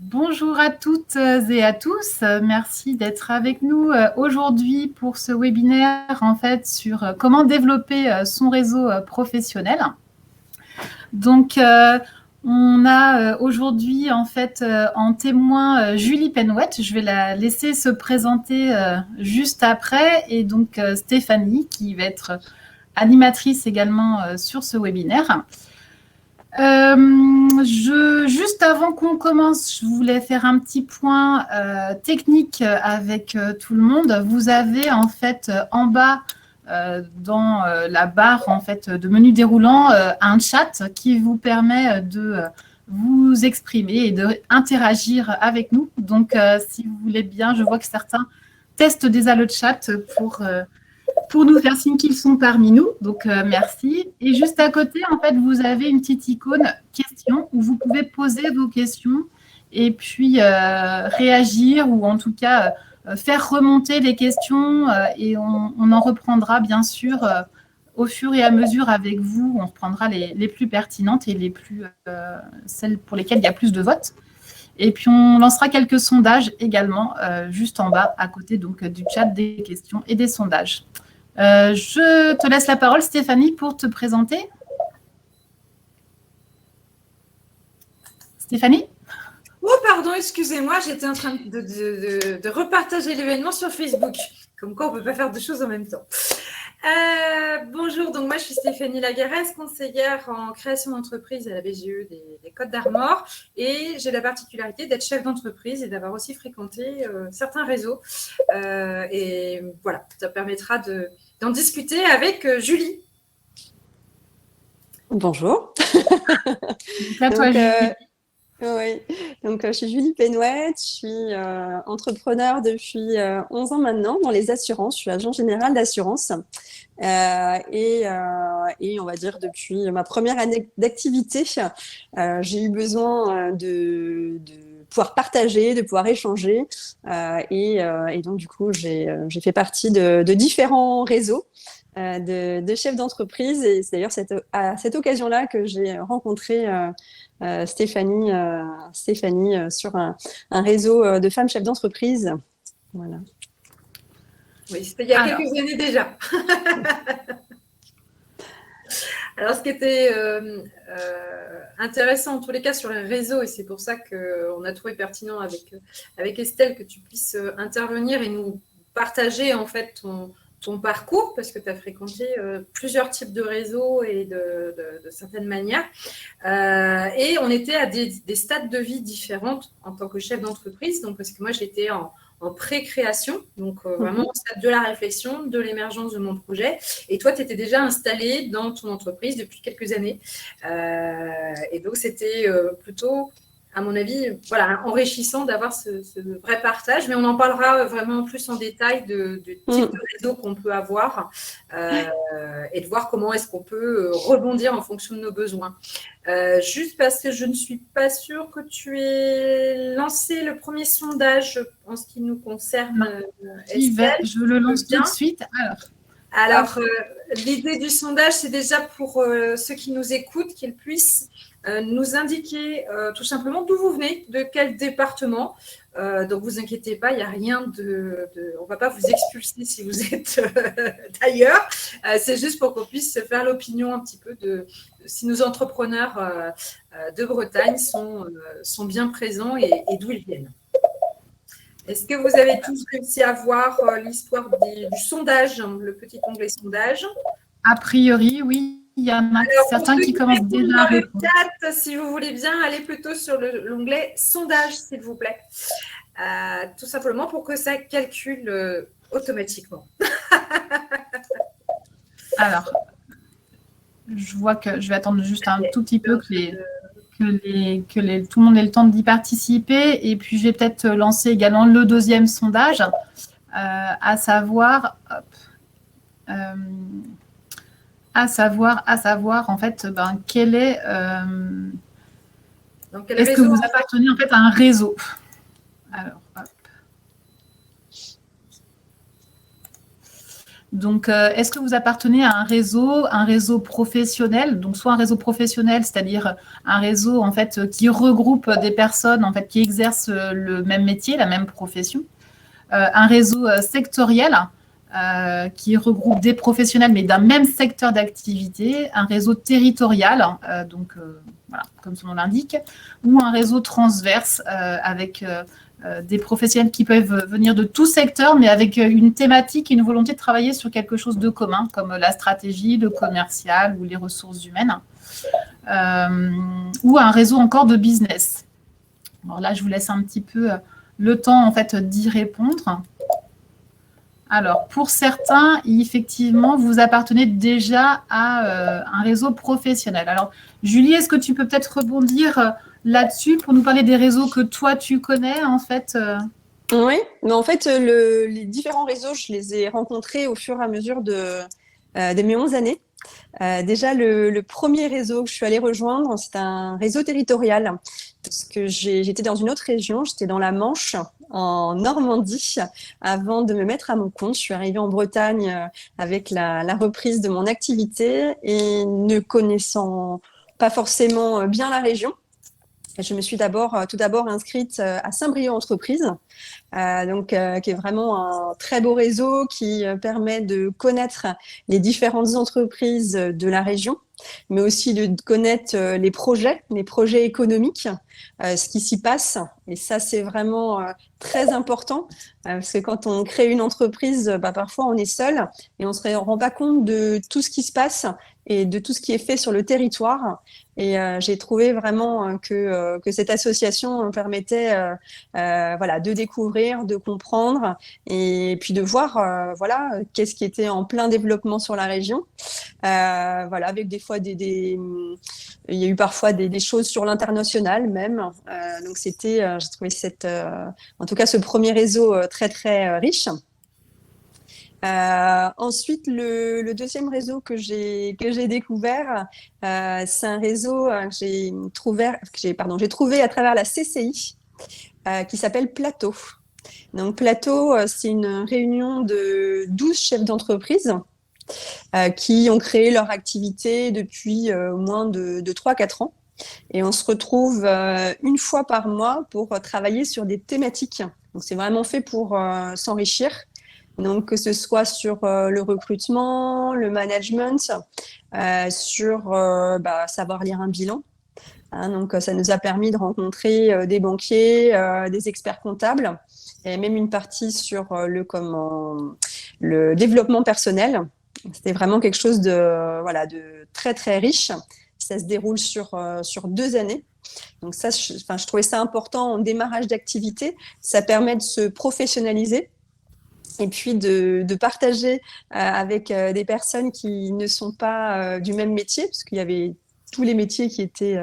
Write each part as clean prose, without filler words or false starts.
Bonjour à toutes et à tous. Merci d'être avec nous aujourd'hui pour ce webinaire en fait sur comment développer son réseau professionnel. Donc, on a aujourd'hui en fait en témoin Julie Penouette. Je vais la laisser se présenter juste après, et donc Stéphanie qui va être animatrice également sur ce webinaire. Juste avant qu'on commence, je voulais faire un petit point technique avec tout le monde. Vous avez en fait en bas dans la barre en fait de menu déroulant un chat qui vous permet de vous exprimer et d'interagir avec nous. Donc, si vous voulez bien, je vois que certains testent déjà le chat pour nous faire signe qu'ils sont parmi nous. Donc, merci. Et juste à côté, en fait, vous avez une petite icône questions où vous pouvez poser vos questions et puis réagir, ou en tout cas faire remonter les questions et on en reprendra bien sûr au fur et à mesure avec vous. On reprendra les plus pertinentes et celles pour lesquelles il y a plus de votes. Et puis, on lancera quelques sondages également juste en bas, à côté donc, du chat, des questions et des sondages. Je te laisse la parole, Stéphanie, pour te présenter. Stéphanie ? Oh, pardon, excusez-moi, j'étais en train de repartager l'événement sur Facebook. Comme quoi, on ne peut pas faire deux choses en même temps. Bonjour, donc moi je suis Stéphanie Laguerresse, conseillère en création d'entreprise à la BGE des Côtes d'Armor, et j'ai la particularité d'être chef d'entreprise et d'avoir aussi fréquenté certains réseaux. Et voilà, ça permettra d'en discuter avec Julie. Bonjour. À toi, Julie. Oui, donc je suis Julie Penouette, je suis entrepreneur depuis 11 ans maintenant dans les assurances, je suis agent général d'assurance et on va dire depuis ma première année d'activité, j'ai eu besoin de pouvoir partager, de pouvoir échanger et donc du coup j'ai fait partie de différents réseaux de chefs d'entreprise, et c'est d'ailleurs à cette occasion-là que j'ai rencontré Stéphanie sur un réseau de femmes chefs d'entreprise. Voilà. Oui, c'était il y a quelques années déjà. Alors, ce qui était intéressant en tous les cas sur les réseaux, et c'est pour ça qu'on a trouvé pertinent avec Estelle que tu puisses intervenir et nous partager en fait ton parcours, parce que tu as fréquenté plusieurs types de réseaux et de certaines manières. Et on était à des stades de vie différentes en tant que chef d'entreprise. Donc, parce que moi, j'étais en pré-création, donc vraiment au stade de la réflexion, de l'émergence de mon projet. Et toi, tu étais déjà installé dans ton entreprise depuis quelques années. Et donc, c'était plutôt, à mon avis, voilà, enrichissant d'avoir ce vrai partage. Mais on en parlera vraiment plus en détail du type de réseau qu'on peut avoir et de voir comment est-ce qu'on peut rebondir en fonction de nos besoins. Juste parce que je ne suis pas sûre que tu aies lancé le premier sondage en ce qui nous concerne, Estelle. Je le lance tout de suite. Alors, l'idée du sondage, c'est déjà pour ceux qui nous écoutent, qu'ils puissent nous indiquer tout simplement d'où vous venez, de quel département. Donc, vous inquiétez pas, il n'y a rien on ne va pas vous expulser si vous êtes d'ailleurs. C'est juste pour qu'on puisse se faire l'opinion un petit peu de si nos entrepreneurs de Bretagne sont bien présents et d'où ils viennent. Est-ce que vous avez tous réussi à voir l'histoire du sondage, le petit onglet sondage? A priori, oui. Il y en a certains qui commencent déjà à répondre. Chat, si vous voulez bien, allez plutôt sur l'onglet sondage, s'il vous plaît. Tout simplement pour que ça calcule automatiquement. Alors, je vois que je vais attendre juste un tout petit peu que tout le monde ait le temps d'y participer. Et puis, je vais peut-être lancer également le deuxième sondage, à savoir en fait, quel est... est-ce que vous appartenez en fait à un réseau? Alors, hop. Donc, est-ce que vous appartenez à un réseau professionnel, donc soit un réseau professionnel, c'est-à-dire un réseau en fait qui regroupe des personnes en fait qui exercent le même métier, la même profession, un réseau sectoriel qui regroupe des professionnels mais d'un même secteur d'activité, un réseau territorial, voilà, comme son nom l'indique, ou un réseau transverse avec des professionnels qui peuvent venir de tout secteur, mais avec une thématique et une volonté de travailler sur quelque chose de commun, comme la stratégie, le commercial ou les ressources humaines, ou un réseau encore de business. Alors là, je vous laisse un petit peu le temps en fait d'y répondre. Alors, pour certains, effectivement, vous appartenez déjà à un réseau professionnel. Alors, Julie, est-ce que tu peux peut-être rebondir là-dessus pour nous parler des réseaux que toi, tu connais, en fait Oui, mais en fait, les différents réseaux, je les ai rencontrés au fur et à mesure de mes 11 années. Déjà, le premier réseau que je suis allée rejoindre, c'est un réseau territorial. Parce que j'étais dans une autre région, j'étais dans la Manche, en Normandie, avant de me mettre à mon compte. Je suis arrivée en Bretagne avec la reprise de mon activité et ne connaissant pas forcément bien la région. Je me suis tout d'abord inscrite à Saint-Brieuc Entreprises, qui est vraiment un très beau réseau qui permet de connaître les différentes entreprises de la région, mais aussi de connaître les projets économiques, ce qui s'y passe. Et ça, c'est vraiment très important parce que quand on crée une entreprise, parfois on est seul et on ne se rend pas compte de tout ce qui se passe et de tout ce qui est fait sur le territoire. Et j'ai trouvé vraiment que cette association permettait de découvrir, de comprendre et puis de voir qu'est-ce qui était en plein développement sur la région. Avec des fois il y a eu parfois des choses sur l'international même. Donc c'était, j'ai trouvé en tout cas ce premier réseau très très riche. Ensuite, le deuxième réseau que j'ai découvert, c'est un réseau que j'ai trouvé à travers la CCI, qui s'appelle Plateau. Donc Plateau, c'est une réunion de 12 chefs d'entreprise qui ont créé leur activité depuis moins de 3-4 ans. Et on se retrouve une fois par mois pour travailler sur des thématiques. Donc c'est vraiment fait pour s'enrichir. Donc, que ce soit sur le recrutement, le management, sur savoir lire un bilan. Donc, ça nous a permis de rencontrer des banquiers, des experts comptables, et même une partie sur le développement personnel. C'était vraiment quelque chose de très, très riche. Ça se déroule sur 2 années. Donc, ça, je trouvais ça important en démarrage d'activité. Ça permet de se professionnaliser. Et puis de partager avec des personnes qui ne sont pas du même métier, parce qu'il y avait tous les métiers qui étaient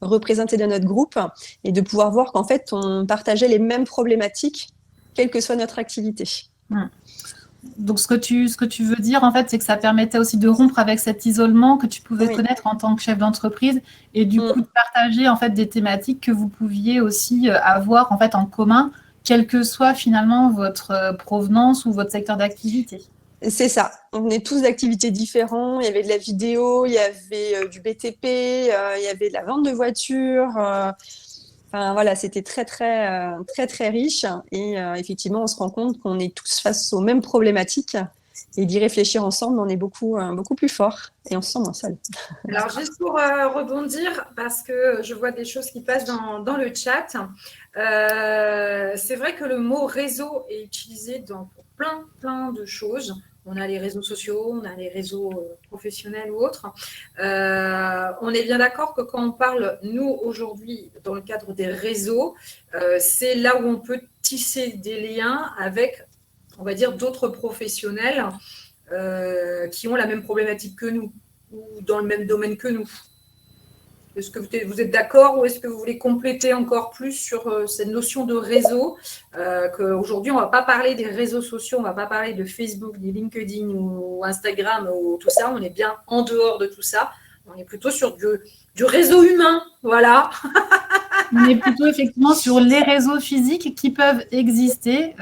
représentés dans notre groupe, et de pouvoir voir qu'en fait, on partageait les mêmes problématiques, quelle que soit notre activité. Donc, ce que tu veux dire, en fait, c'est que ça permettait aussi de rompre avec cet isolement que tu pouvais connaître en tant que chef d'entreprise, et du coup, de partager, en fait, des thématiques que vous pouviez aussi avoir, en fait, en commun, quelle que soit finalement votre provenance ou votre secteur d'activité. C'est ça. On venait tous d'activités différentes. Il y avait de la vidéo, il y avait du BTP, il y avait de la vente de voitures. C'était très, très, très, très riche. Et effectivement, on se rend compte qu'on est tous face aux mêmes problématiques. Et d'y réfléchir ensemble, on est beaucoup plus fort et on se sent moins seul. Alors, juste pour rebondir, parce que je vois des choses qui passent dans le chat, c'est vrai que le mot réseau est utilisé pour plein de choses. On a les réseaux sociaux, on a les réseaux professionnels ou autres. On est bien d'accord que quand on parle, nous, aujourd'hui, dans le cadre des réseaux, c'est là où on peut tisser des liens avec, on va dire, d'autres professionnels qui ont la même problématique que nous ou dans le même domaine que nous. Est-ce que vous êtes d'accord ou est-ce que vous voulez compléter encore plus sur cette notion de réseau qu'aujourd'hui, on ne va pas parler des réseaux sociaux, on ne va pas parler de Facebook, ni LinkedIn ou Instagram ou tout ça. On est bien en dehors de tout ça. On est plutôt sur du réseau humain. Voilà. On est plutôt effectivement sur les réseaux physiques qui peuvent exister,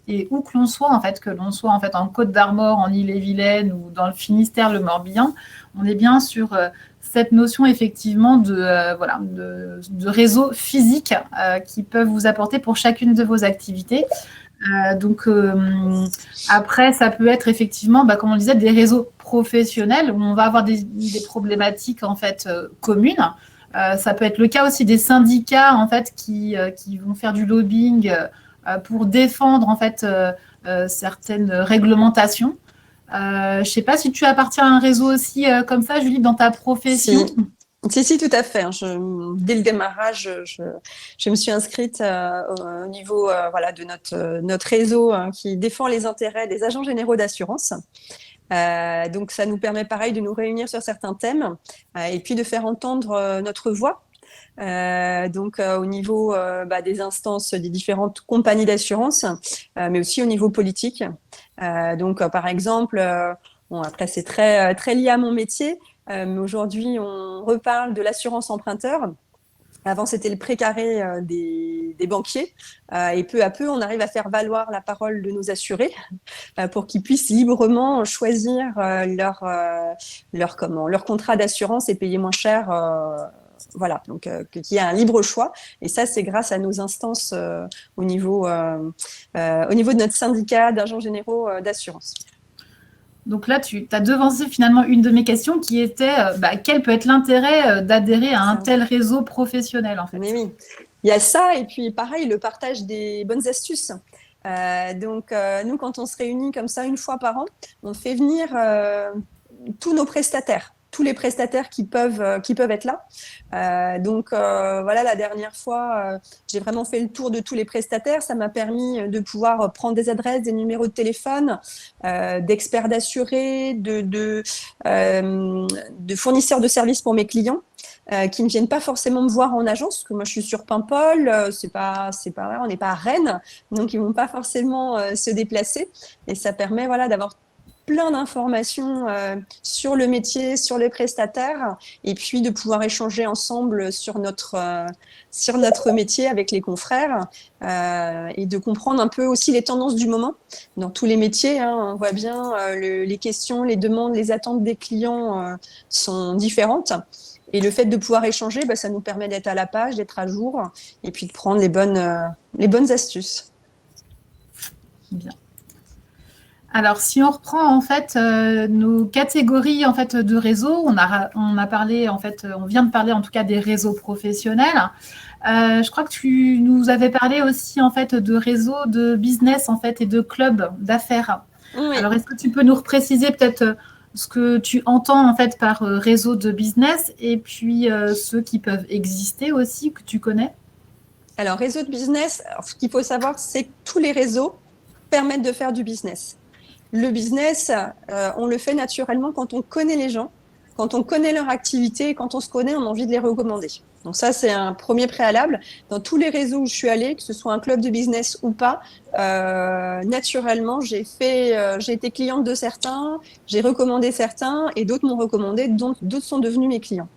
et où que l'on soit, en fait, que l'on soit en fait en Côte d'Armor, en Ille-et-Vilaine ou dans le Finistère, le Morbihan, on est bien sur cette notion effectivement de réseaux physiques qui peuvent vous apporter pour chacune de vos activités. Donc après, ça peut être effectivement, comme on le disait, des réseaux professionnels où on va avoir des problématiques en fait communes. Ça peut être le cas aussi des syndicats en fait qui vont faire du lobbying pour défendre en fait certaines réglementations. Je ne sais pas si tu appartiens à un réseau aussi comme ça, Julie, dans ta profession. Si, tout à fait. Dès le démarrage, je me suis inscrite au niveau de notre réseau qui défend les intérêts des agents généraux d'assurance. Donc, ça nous permet pareil de nous réunir sur certains thèmes et puis de faire entendre notre voix. Au niveau des instances des différentes compagnies d'assurance, mais aussi au niveau politique. Par exemple, après c'est très lié à mon métier, mais aujourd'hui on reparle de l'assurance emprunteur. Avant, c'était le précaré des banquiers. Et peu à peu, on arrive à faire valoir la parole de nos assurés pour qu'ils puissent librement choisir leur contrat d'assurance et payer moins cher. Qu'il y ait un libre choix. Et ça, c'est grâce à nos instances au niveau de notre syndicat d'agents généraux d'assurance. Donc là, tu as devancé finalement une de mes questions qui était quel peut être l'intérêt d'adhérer à un tel réseau professionnel en fait. Mais oui, il y a ça et puis pareil, le partage des bonnes astuces. Nous, quand on se réunit comme ça une fois par an, on fait venir tous nos prestataires. Tous les prestataires qui peuvent être là. La dernière fois, j'ai vraiment fait le tour de tous les prestataires. Ça m'a permis de pouvoir prendre des adresses, des numéros de téléphone, d'experts d'assurés, de fournisseurs de services pour mes clients. Qui ne viennent pas forcément me voir en agence, parce que moi je suis sur Paimpol, c'est pas vrai, on n'est pas à Rennes, donc ils vont pas forcément se déplacer. Et ça permet d'avoir plein d'informations sur le métier, sur les prestataires, et puis de pouvoir échanger ensemble sur notre métier avec les confrères et de comprendre un peu aussi les tendances du moment dans tous les métiers. On voit bien les questions, les demandes, les attentes des clients sont différentes. Et le fait de pouvoir échanger, ça nous permet d'être à la page, d'être à jour, et puis de prendre les bonnes astuces. Bien. Alors, si on reprend en fait nos catégories en fait de réseaux, on a parlé en fait, on vient de parler en tout cas des réseaux professionnels. Je crois que tu nous avais parlé aussi en fait de réseaux de business en fait et de clubs d'affaires. Oui. Alors, est-ce que tu peux nous repréciser peut-être ce que tu entends en fait par réseau de business et puis ceux qui peuvent exister aussi que tu connais? Alors, réseau de business, ce qu'il faut savoir, c'est que tous les réseaux permettent de faire du business. Le business, on le fait naturellement quand on connaît les gens, quand on connaît leur activité, quand on se connaît, on a envie de les recommander. Donc ça, c'est un premier préalable. Dans tous les réseaux où je suis allée, que ce soit un club de business ou pas, naturellement, j'ai été cliente de certains, j'ai recommandé certains et d'autres m'ont recommandé, d'autres sont devenus mes clients.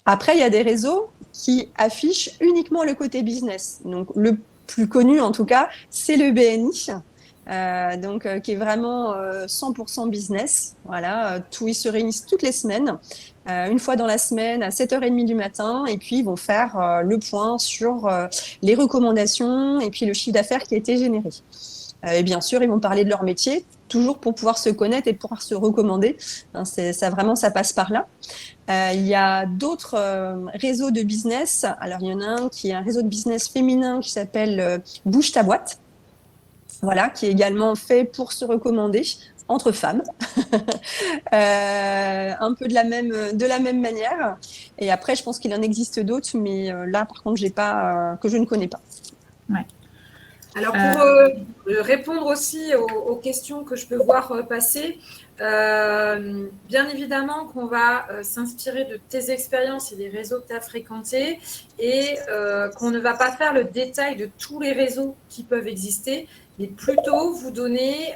Après, il y a des réseaux qui affichent uniquement le côté business. Donc le plus connu, en tout cas, c'est le BNI. Qui est vraiment 100% business. Voilà, ils se réunissent toutes les semaines, une fois dans la semaine à 7h30 du matin, et puis ils vont faire le point sur les recommandations et puis le chiffre d'affaires qui a été généré. Et bien sûr, ils vont parler de leur métier, toujours pour pouvoir se connaître et pouvoir se recommander. Ça passe par là. Il y a d'autres réseaux de business. Alors, il y en a un qui est un réseau de business féminin qui s'appelle Bouge ta boîte. Voilà, qui est également fait pour se recommander entre femmes, un peu de la même manière. Et après, je pense qu'il en existe d'autres, mais là, par contre, que je ne connais pas. Ouais. Alors, pour répondre aussi aux questions que je peux voir passer, bien évidemment qu'on va s'inspirer de tes expériences et des réseaux que tu as fréquentés et qu'on ne va pas faire le détail de tous les réseaux qui peuvent exister, mais plutôt vous donner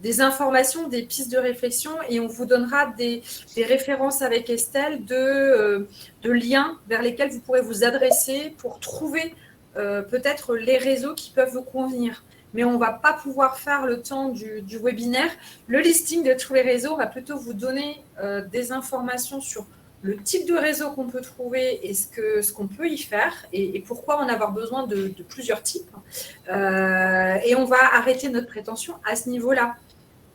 des informations, des pistes de réflexion et on vous donnera des références avec Estelle de liens vers lesquels vous pourrez vous adresser pour trouver peut-être les réseaux qui peuvent vous convenir. Mais on ne va pas pouvoir faire le temps du webinaire. Le listing de tous les réseaux va plutôt vous donner des informations sur le type de réseau qu'on peut trouver et ce qu'on peut y faire et pourquoi en avoir besoin de plusieurs types. Et on va arrêter notre prétention à ce niveau-là.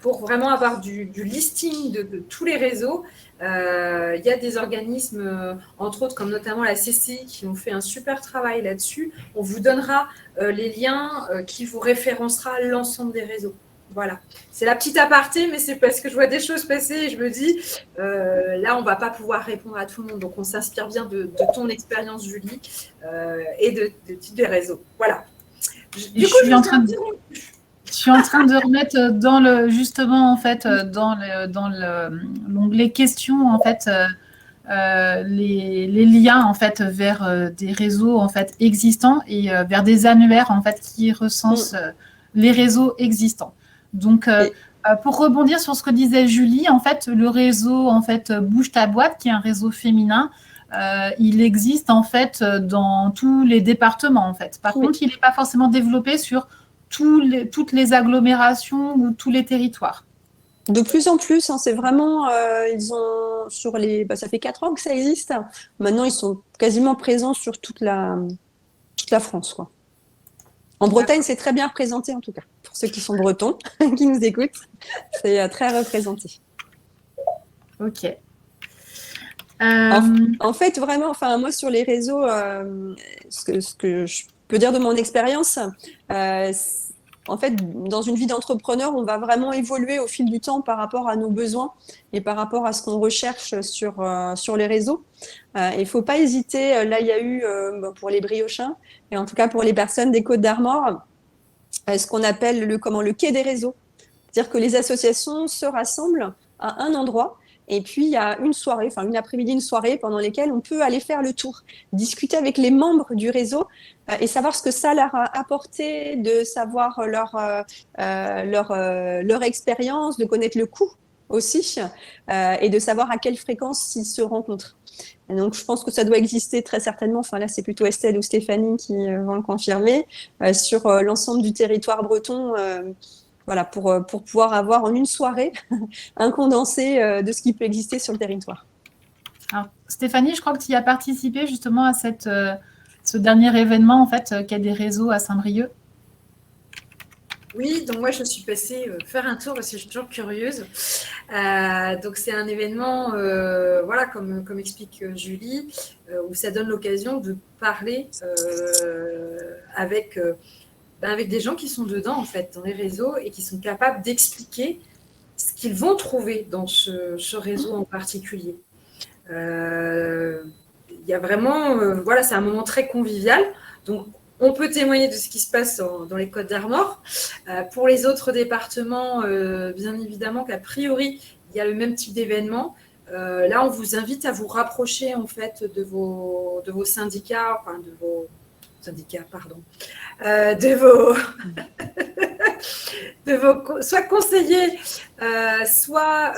Pour vraiment avoir du listing de tous les réseaux, il y a des organismes, entre autres comme notamment la CCI, qui ont fait un super travail là-dessus. On vous donnera les liens qui vous référencera l'ensemble des réseaux. Voilà, c'est la petite aparté, mais c'est parce que je vois des choses passer et je me dis, là, on ne va pas pouvoir répondre à tout le monde. Donc, on s'inspire bien de ton expérience, Julie, et de type des réseaux. Voilà. Je suis en train de remettre dans le justement en fait dans l'onglet questions en fait les liens en fait vers des réseaux en fait existants et vers des annuaires en fait qui recensent les réseaux existants. Donc pour rebondir sur ce que disait Julie, en fait le réseau en fait Bouge ta boîte qui est un réseau féminin. Il existe en fait dans tous les départements en fait. Par contre, il n'est pas forcément développé sur toutes les agglomérations ou tous les territoires. De plus en plus, hein, c'est vraiment, ils ont ça fait 4 ans que ça existe. Maintenant, ils sont quasiment présents sur toute la France, quoi. En Bretagne, c'est très bien représenté en tout cas. Pour ceux qui sont bretons, qui nous écoutent, c'est très représenté. Ok. En fait, vraiment, enfin, moi sur les réseaux, ce que je peux dire de mon expérience, en fait, dans une vie d'entrepreneur, on va vraiment évoluer au fil du temps par rapport à nos besoins et par rapport à ce qu'on recherche sur les réseaux. Il ne faut pas hésiter. Là, il y a eu, pour les briochins, et en tout cas pour les personnes des Côtes d'Armor, ce qu'on appelle le quai des réseaux. C'est-à-dire que les associations se rassemblent à un endroit. Et puis, il y a une soirée, enfin une après-midi, une soirée pendant lesquelles on peut aller faire le tour, discuter avec les membres du réseau et savoir ce que ça leur a apporté, de savoir leur expérience, de connaître le coût aussi et de savoir à quelle fréquence ils se rencontrent. Et donc, je pense que ça doit exister très certainement. Enfin, là, c'est plutôt Estelle ou Stéphanie qui vont le confirmer sur l'ensemble du territoire breton. Voilà, pour pouvoir avoir en une soirée un condensé de ce qui peut exister sur le territoire. Alors, Stéphanie, je crois que tu y as participé justement à ce dernier événement en fait, qui a des réseaux à Saint-Brieuc. Oui, donc moi je suis passée faire un tour parce que je suis toujours curieuse. Donc c'est un événement, voilà, comme explique Julie, où ça donne l'occasion de parler avec des gens qui sont dedans en fait, dans les réseaux et qui sont capables d'expliquer ce qu'ils vont trouver dans ce réseau en particulier. Il y a vraiment, voilà, c'est un moment très convivial. Donc on peut témoigner de ce qui se passe dans les Côtes d'Armor. Pour les autres départements, bien évidemment qu'a priori, il y a le même type d'événement. Là, on vous invite à vous rapprocher en fait de vos syndicats, enfin de vos syndicats, pardon, de vos soit conseillers, soit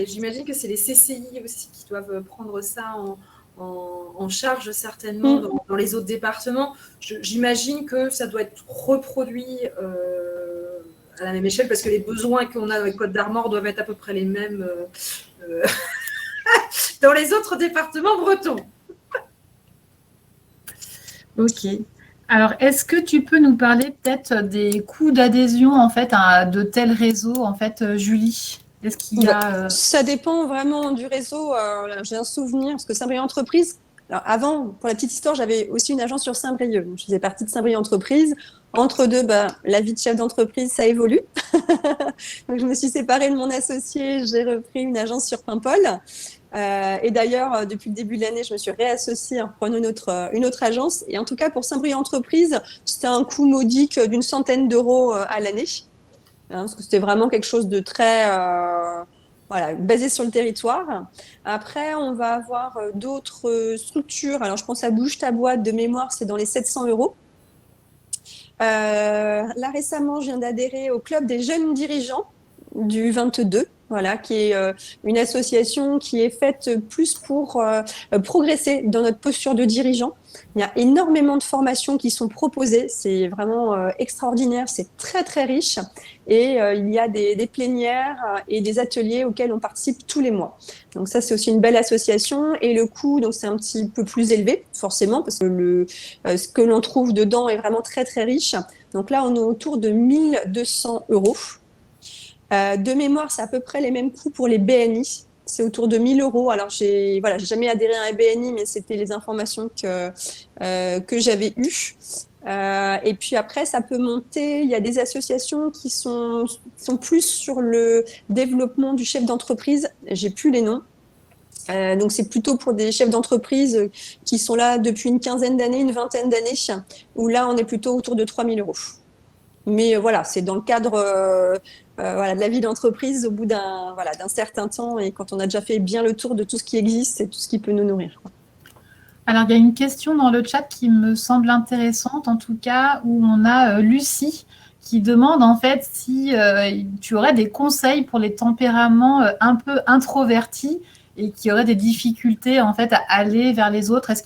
j'imagine que c'est les CCI aussi qui doivent prendre ça en charge certainement dans les autres départements. J'imagine que ça doit être reproduit à la même échelle parce que les besoins qu'on a dans les Côtes d'Armor doivent être à peu près les mêmes dans les autres départements bretons. Ok. Alors, est-ce que tu peux nous parler peut-être des coûts d'adhésion en fait de tel réseau en fait, Julie? Est-ce qu'il y a Ça dépend vraiment du réseau. J'ai un souvenir parce que Saint-Brieuc Entreprise. Alors avant, pour la petite histoire, j'avais aussi une agence sur Saint-Brieuc. Je faisais partie de Saint-Brieuc Entreprise. Entre deux, la vie de chef d'entreprise, ça évolue. Donc, je me suis séparée de mon associé. J'ai repris une agence sur Paimpol. Et d'ailleurs, depuis le début de l'année, je me suis réassociée en prenant une autre agence. Et en tout cas, pour Saint-Brieuc Entreprise, c'était un coût modique d'une centaine d'euros à l'année. Parce que c'était vraiment quelque chose de très basé sur le territoire. Après, on va avoir d'autres structures. Alors, je pense à Bouge ta boîte de mémoire, c'est dans les 700 euros. Là, récemment, je viens d'adhérer au club des jeunes dirigeants du 22. voilà, qui est une association qui est faite plus pour progresser dans notre posture de dirigeant. Il y a énormément de formations qui sont proposées, c'est vraiment extraordinaire, c'est très très riche et il y a des plénières et des ateliers auxquels on participe tous les mois. Donc ça, c'est aussi une belle association et le coût, donc c'est un petit peu plus élevé forcément parce que ce que l'on trouve dedans est vraiment très très riche. Donc là, on est autour de 1 200 €. De mémoire, c'est à peu près les mêmes coûts pour les BNI. C'est autour de 1 000 €. Alors, j'ai jamais adhéré à un BNI, mais c'était les informations que j'avais eues. Et puis après, ça peut monter. Il y a des associations qui sont plus sur le développement du chef d'entreprise. J'ai plus les noms. Donc, c'est plutôt pour des chefs d'entreprise qui sont là depuis une quinzaine d'années, une vingtaine d'années, où là, on est plutôt autour de 3 000 €. Mais voilà, c'est dans le cadre de la vie d'entreprise au bout d'un certain temps et quand on a déjà fait bien le tour de tout ce qui existe et tout ce qui peut nous nourrir. Alors, il y a une question dans le chat qui me semble intéressante, en tout cas, où on a Lucie qui demande en fait si tu aurais des conseils pour les tempéraments un peu introvertis et qui auraient des difficultés en fait à aller vers les autres. Est-ce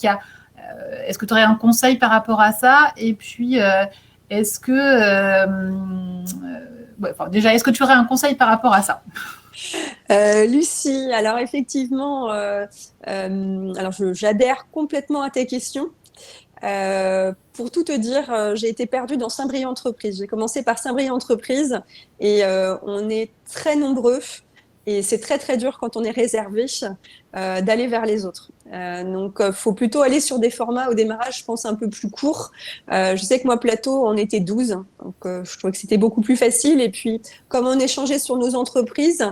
que tu aurais un conseil par rapport à ça? Et puis, est-ce que déjà, est-ce que tu aurais un conseil par rapport à ça? Lucie, alors effectivement, alors j'adhère complètement à tes questions. Pour tout te dire, j'ai été perdue dans Saint-Brieuc Entreprise. J'ai commencé par Saint-Brieuc Entreprise et on est très nombreux et c'est très très dur quand on est réservé d'aller vers les autres. Donc, faut plutôt aller sur des formats au démarrage, je pense, un peu plus courts. Je sais que moi, Plateau, on était 12, donc je trouvais que c'était beaucoup plus facile. Et puis, comme on échangeait sur nos entreprises,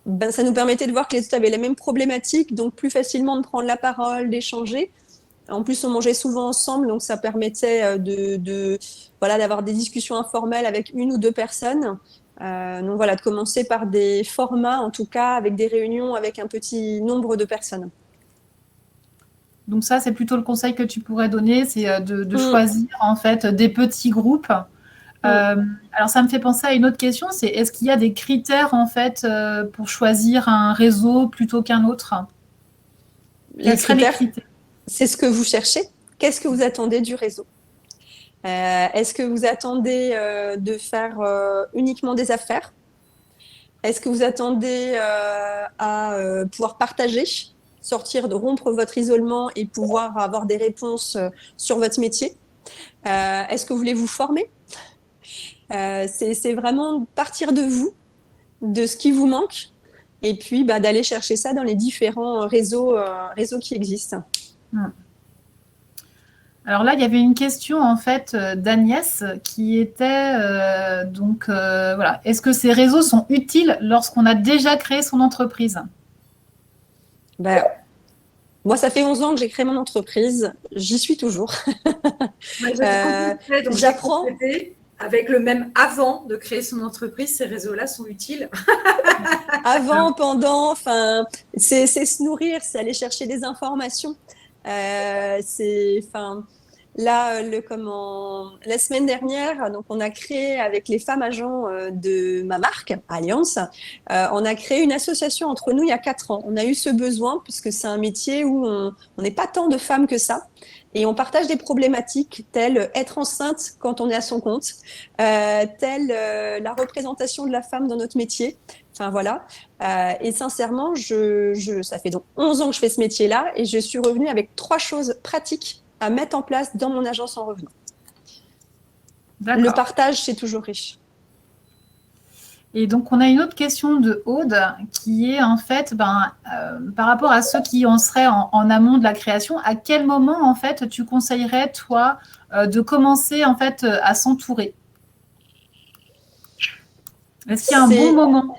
ben, ça nous permettait de voir que les autres avaient les mêmes problématiques, donc plus facilement de prendre la parole, d'échanger. En plus, on mangeait souvent ensemble, donc ça permettait d'avoir des discussions informelles avec une ou deux personnes. Donc voilà, de commencer par des formats, en tout cas, avec des réunions avec un petit nombre de personnes. Donc ça, c'est plutôt le conseil que tu pourrais donner, c'est de choisir en fait des petits groupes. Alors ça me fait penser à une autre question, c'est est-ce qu'il y a des critères en fait pour choisir un réseau plutôt qu'un autre? Quels seraient les critères? C'est ce que vous cherchez. Qu'est-ce que vous attendez du réseau? Est-ce que vous attendez de faire uniquement des affaires? Est-ce que vous attendez à pouvoir partager, rompre votre isolement et pouvoir avoir des réponses sur votre métier? Est-ce que vous voulez vous former? C'est vraiment partir de vous, de ce qui vous manque, et puis d'aller chercher ça dans les différents réseaux qui existent. Alors là, il y avait une question en fait d'Agnès qui était voilà, est-ce que ces réseaux sont utiles lorsqu'on a déjà créé son entreprise? Moi, ça fait 11 ans que j'ai créé mon entreprise. J'y suis toujours. J'apprends. Avec le même avant de créer son entreprise, ces réseaux-là sont utiles. Avant, pendant, c'est se nourrir, c'est aller chercher des informations. Là, la semaine dernière, donc on a créé avec les femmes agents de ma marque, Alliance, on a créé une association entre nous il y a 4 ans. On a eu ce besoin puisque c'est un métier où on n'est pas tant de femmes que ça. Et on partage des problématiques telles être enceinte quand on est à son compte, telle la représentation de la femme dans notre métier. Enfin voilà. Et sincèrement, ça fait donc 11 ans que je fais ce métier-là et je suis revenue avec 3 choses pratiques à mettre en place dans mon agence en revenant. Le partage, c'est toujours riche. Et donc, on a une autre question de Aude qui est en fait, par rapport à ceux qui en seraient en amont de la création, à quel moment en fait tu conseillerais toi de commencer en fait à s'entourer? Est-ce qu'il y a un bon moment?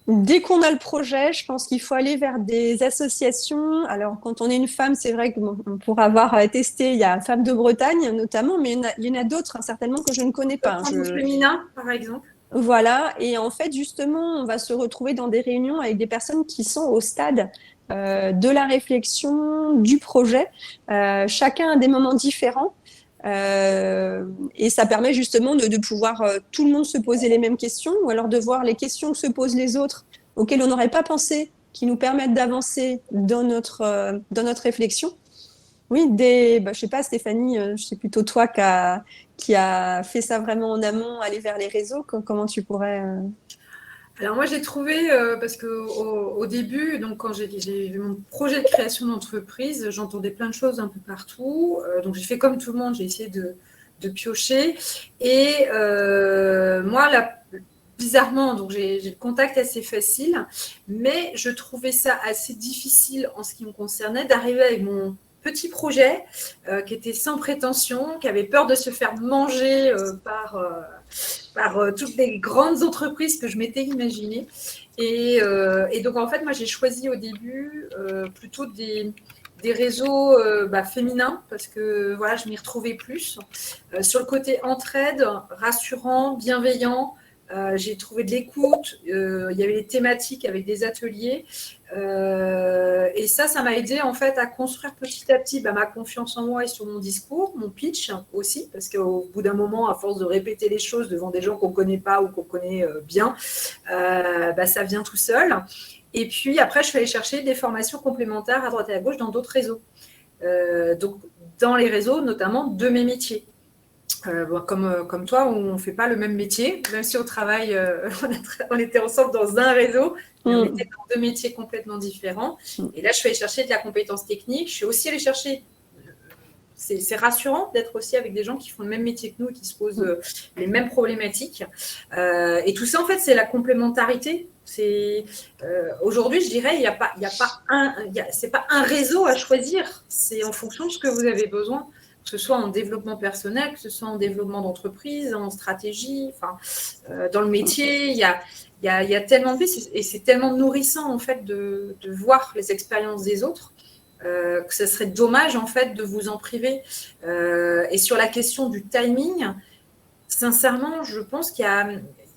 Dès qu'on a le projet, je pense qu'il faut aller vers des associations. Alors, quand on est une femme, c'est vrai qu'on pourra avoir testé. Il y a Femmes de Bretagne notamment, mais il y en a d'autres certainement que je ne connais pas. Féminin, par exemple. Voilà, et en fait, justement, on va se retrouver dans des réunions avec des personnes qui sont au stade de la réflexion, du projet. Chacun a des moments différents. Et ça permet justement de pouvoir tout le monde se poser les mêmes questions ou alors de voir les questions que se posent les autres auxquels on n'aurait pas pensé, qui nous permettent d'avancer dans notre réflexion. Oui, je sais pas, Stéphanie, c'est plutôt toi qui a fait ça vraiment en amont, aller vers les réseaux. Comment tu pourrais… Alors moi j'ai trouvé, parce qu'au début, donc quand j'ai eu mon projet de création d'entreprise, j'entendais plein de choses un peu partout. Donc j'ai fait comme tout le monde, j'ai essayé de piocher. Et moi, bizarrement, donc j'ai le contact assez facile, mais je trouvais ça assez difficile en ce qui me concernait d'arriver avec mon petit projet qui était sans prétention, qui avait peur de se faire manger par toutes les grandes entreprises que je m'étais imaginées. Et donc, en fait, moi, j'ai choisi au début plutôt des réseaux féminins parce que voilà, je m'y retrouvais plus. Sur le côté entraide, rassurant, bienveillant, j'ai trouvé de l'écoute, il y avait des thématiques avec des ateliers. Et ça m'a aidé en fait à construire petit à petit ma confiance en moi et sur mon discours, mon pitch aussi, parce qu'au bout d'un moment, à force de répéter les choses devant des gens qu'on ne connaît pas ou qu'on connaît bien, ça vient tout seul. Et puis après, je suis allée chercher des formations complémentaires à droite et à gauche dans d'autres réseaux. Donc dans les réseaux, notamment de mes métiers. Comme toi, on ne fait pas le même métier, même si on travaille, on était ensemble dans un réseau, mais on était dans 2 métiers complètement différents. Et là, je suis allée chercher de la compétence technique. Je suis aussi allée chercher, c'est rassurant d'être aussi avec des gens qui font le même métier que nous et qui se posent les mêmes problématiques. Et tout ça, en fait, c'est la complémentarité. Aujourd'hui, je dirais, c'est pas un réseau à choisir. C'est en fonction de ce que vous avez besoin, que ce soit en développement personnel, que ce soit en développement d'entreprise, en stratégie, dans le métier, il y a tellement de pistes et c'est tellement nourrissant en fait de voir les expériences des autres que ce serait dommage en fait de vous en priver. Et sur la question du timing, sincèrement, je pense qu'il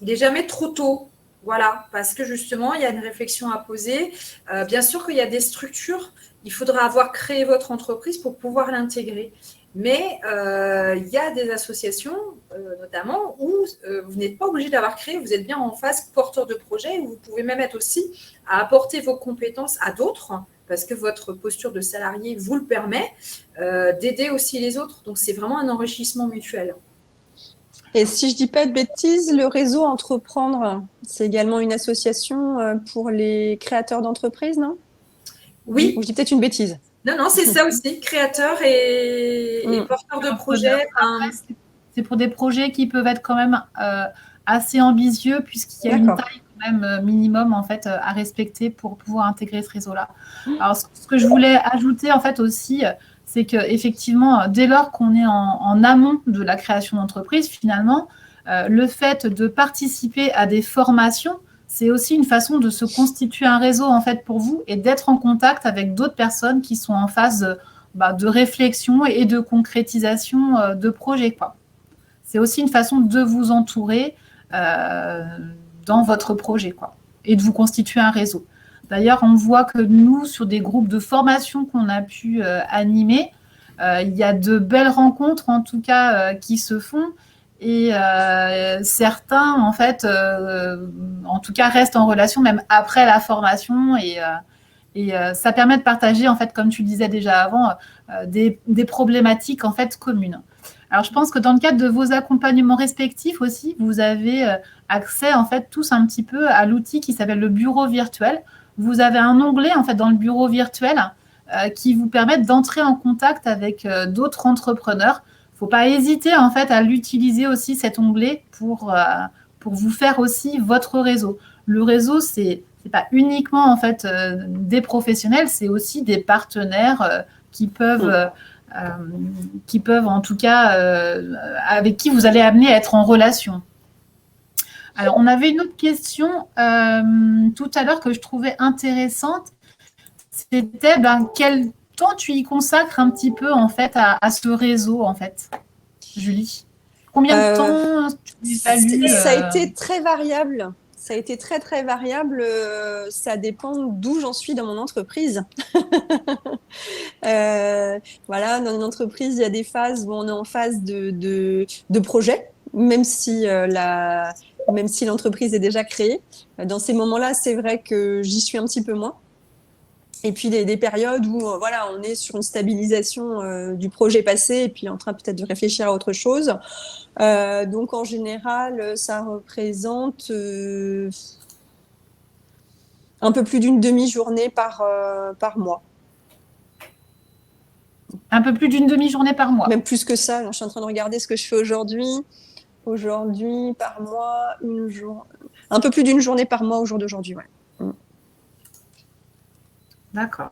n'est jamais trop tôt. Voilà, parce que justement, il y a une réflexion à poser. Bien sûr qu'il y a des structures, il faudra avoir créé votre entreprise pour pouvoir l'intégrer. Mais il y a des associations, notamment, où vous n'êtes pas obligé d'avoir créé, vous êtes bien en phase porteur de projet, où vous pouvez même être aussi à apporter vos compétences à d'autres, parce que votre posture de salarié vous le permet, d'aider aussi les autres. Donc, c'est vraiment un enrichissement mutuel. Et si je dis pas de bêtises, le réseau Entreprendre, c'est également une association pour les créateurs d'entreprises, non? Oui. Ou je dis peut-être une bêtise. Non, c'est ça aussi, créateur et porteur de projet. C'est pour des projets qui peuvent être quand même assez ambitieux, puisqu'il y a une taille quand même minimum en fait, à respecter pour pouvoir intégrer ce réseau-là. Alors, ce que je voulais ajouter en fait aussi, c'est qu'effectivement, dès lors qu'on est en amont de la création d'entreprise, finalement, le fait de participer à des formations, c'est aussi une façon de se constituer un réseau en fait pour vous et d'être en contact avec d'autres personnes qui sont en phase de réflexion et de concrétisation de projets, quoi. C'est aussi une façon de vous entourer dans votre projet, quoi, et de vous constituer un réseau. D'ailleurs, on voit que nous, sur des groupes de formation qu'on a pu animer, il y a de belles rencontres, en tout cas, qui se font. Et certains, en fait, en tout cas, restent en relation même après la formation. Et ça permet de partager, en fait, comme tu disais déjà avant, des problématiques, en fait, communes. Alors, je pense que dans le cadre de vos accompagnements respectifs aussi, vous avez accès, en fait, tous un petit peu à l'outil qui s'appelle le bureau virtuel. Vous avez un onglet, en fait, dans le bureau virtuel qui vous permet d'entrer en contact avec d'autres entrepreneurs. Il ne faut pas hésiter, en fait, à l'utiliser aussi, cet onglet, pour vous faire aussi votre réseau. Le réseau, c'est pas uniquement, en fait, des professionnels, c'est aussi des partenaires qui peuvent, en tout cas, avec qui vous allez amener à être en relation. Alors, on avait une autre question tout à l'heure que je trouvais intéressante. C'était quel temps tu y consacres un petit peu en fait à ce réseau, en fait, Julie? Combien de temps tu évalues Ça a été très variable. Ça a été très, très variable. Ça dépend d'où j'en suis dans mon entreprise. Voilà, dans une entreprise, il y a des phases où on est en phase de projet, même si même si l'entreprise est déjà créée. Dans ces moments-là, c'est vrai que j'y suis un petit peu moins. Et puis des périodes où voilà, on est sur une stabilisation du projet passé et puis en train peut-être de réfléchir à autre chose. Donc en général, ça représente un peu plus d'une demi-journée par mois. Un peu plus d'une demi-journée par mois. Même plus que ça. Alors, je suis en train de regarder ce que je fais aujourd'hui. Aujourd'hui, par mois, un peu plus d'une journée par mois au jour d'aujourd'hui. Ouais. D'accord.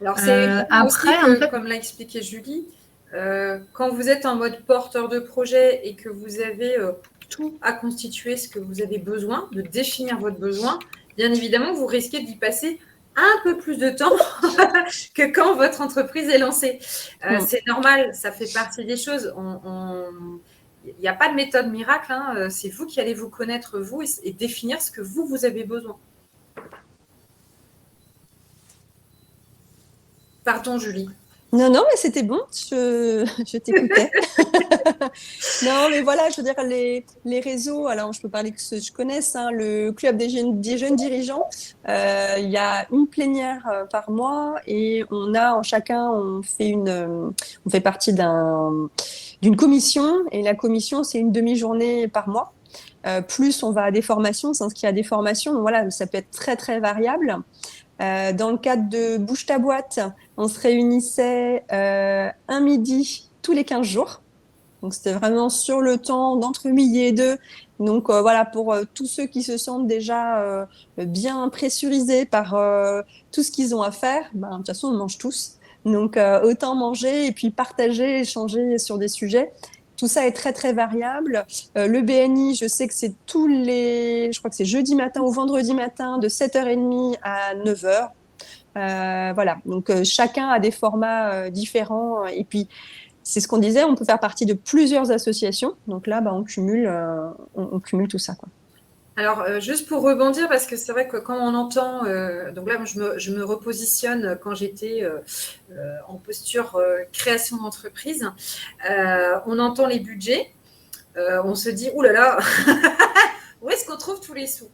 Alors, c'est après, aussi que, en fait, comme l'a expliqué Julie, quand vous êtes en mode porteur de projet et que vous avez tout à constituer ce que vous avez besoin, de définir votre besoin, bien évidemment, vous risquez d'y passer un peu plus de temps que quand votre entreprise est lancée. C'est normal, ça fait partie des choses. Il n'y a pas de méthode miracle, hein. C'est vous qui allez vous connaître, vous, et définir ce que vous avez besoin. Pardon, Julie. Non, mais c'était bon, je t'écoutais. Non, mais voilà, je veux dire, les réseaux, alors je peux parler que ceux que je connaisse, hein, le club des jeunes dirigeants, il y a une plénière par mois et on fait partie d'une commission et la commission, c'est une demi-journée par mois. Plus on va à des formations, s'inscrit à des formations, donc voilà, ça peut être très, très variable. Dans le cadre de Bouge ta boîte, on se réunissait un midi tous les 15 jours. Donc, c'était vraiment sur le temps d'entre midi et deux. Donc, voilà, pour tous ceux qui se sentent déjà bien pressurisés par tout ce qu'ils ont à faire, de toute façon, on mange tous. Donc, autant manger et puis partager, échanger sur des sujets. Tout ça est très, très variable. Le BNI, je sais que c'est je crois que c'est jeudi matin ou vendredi matin de 7h30 à 9h. Voilà, donc chacun a des formats différents. Et puis, c'est ce qu'on disait, on peut faire partie de plusieurs associations. Donc là, on cumule tout ça, quoi. Alors, juste pour rebondir, parce que c'est vrai que quand on entend, donc là, je me repositionne quand j'étais en posture création d'entreprise, on entend les budgets, on se dit, oulala, où est-ce qu'on trouve tous les sous?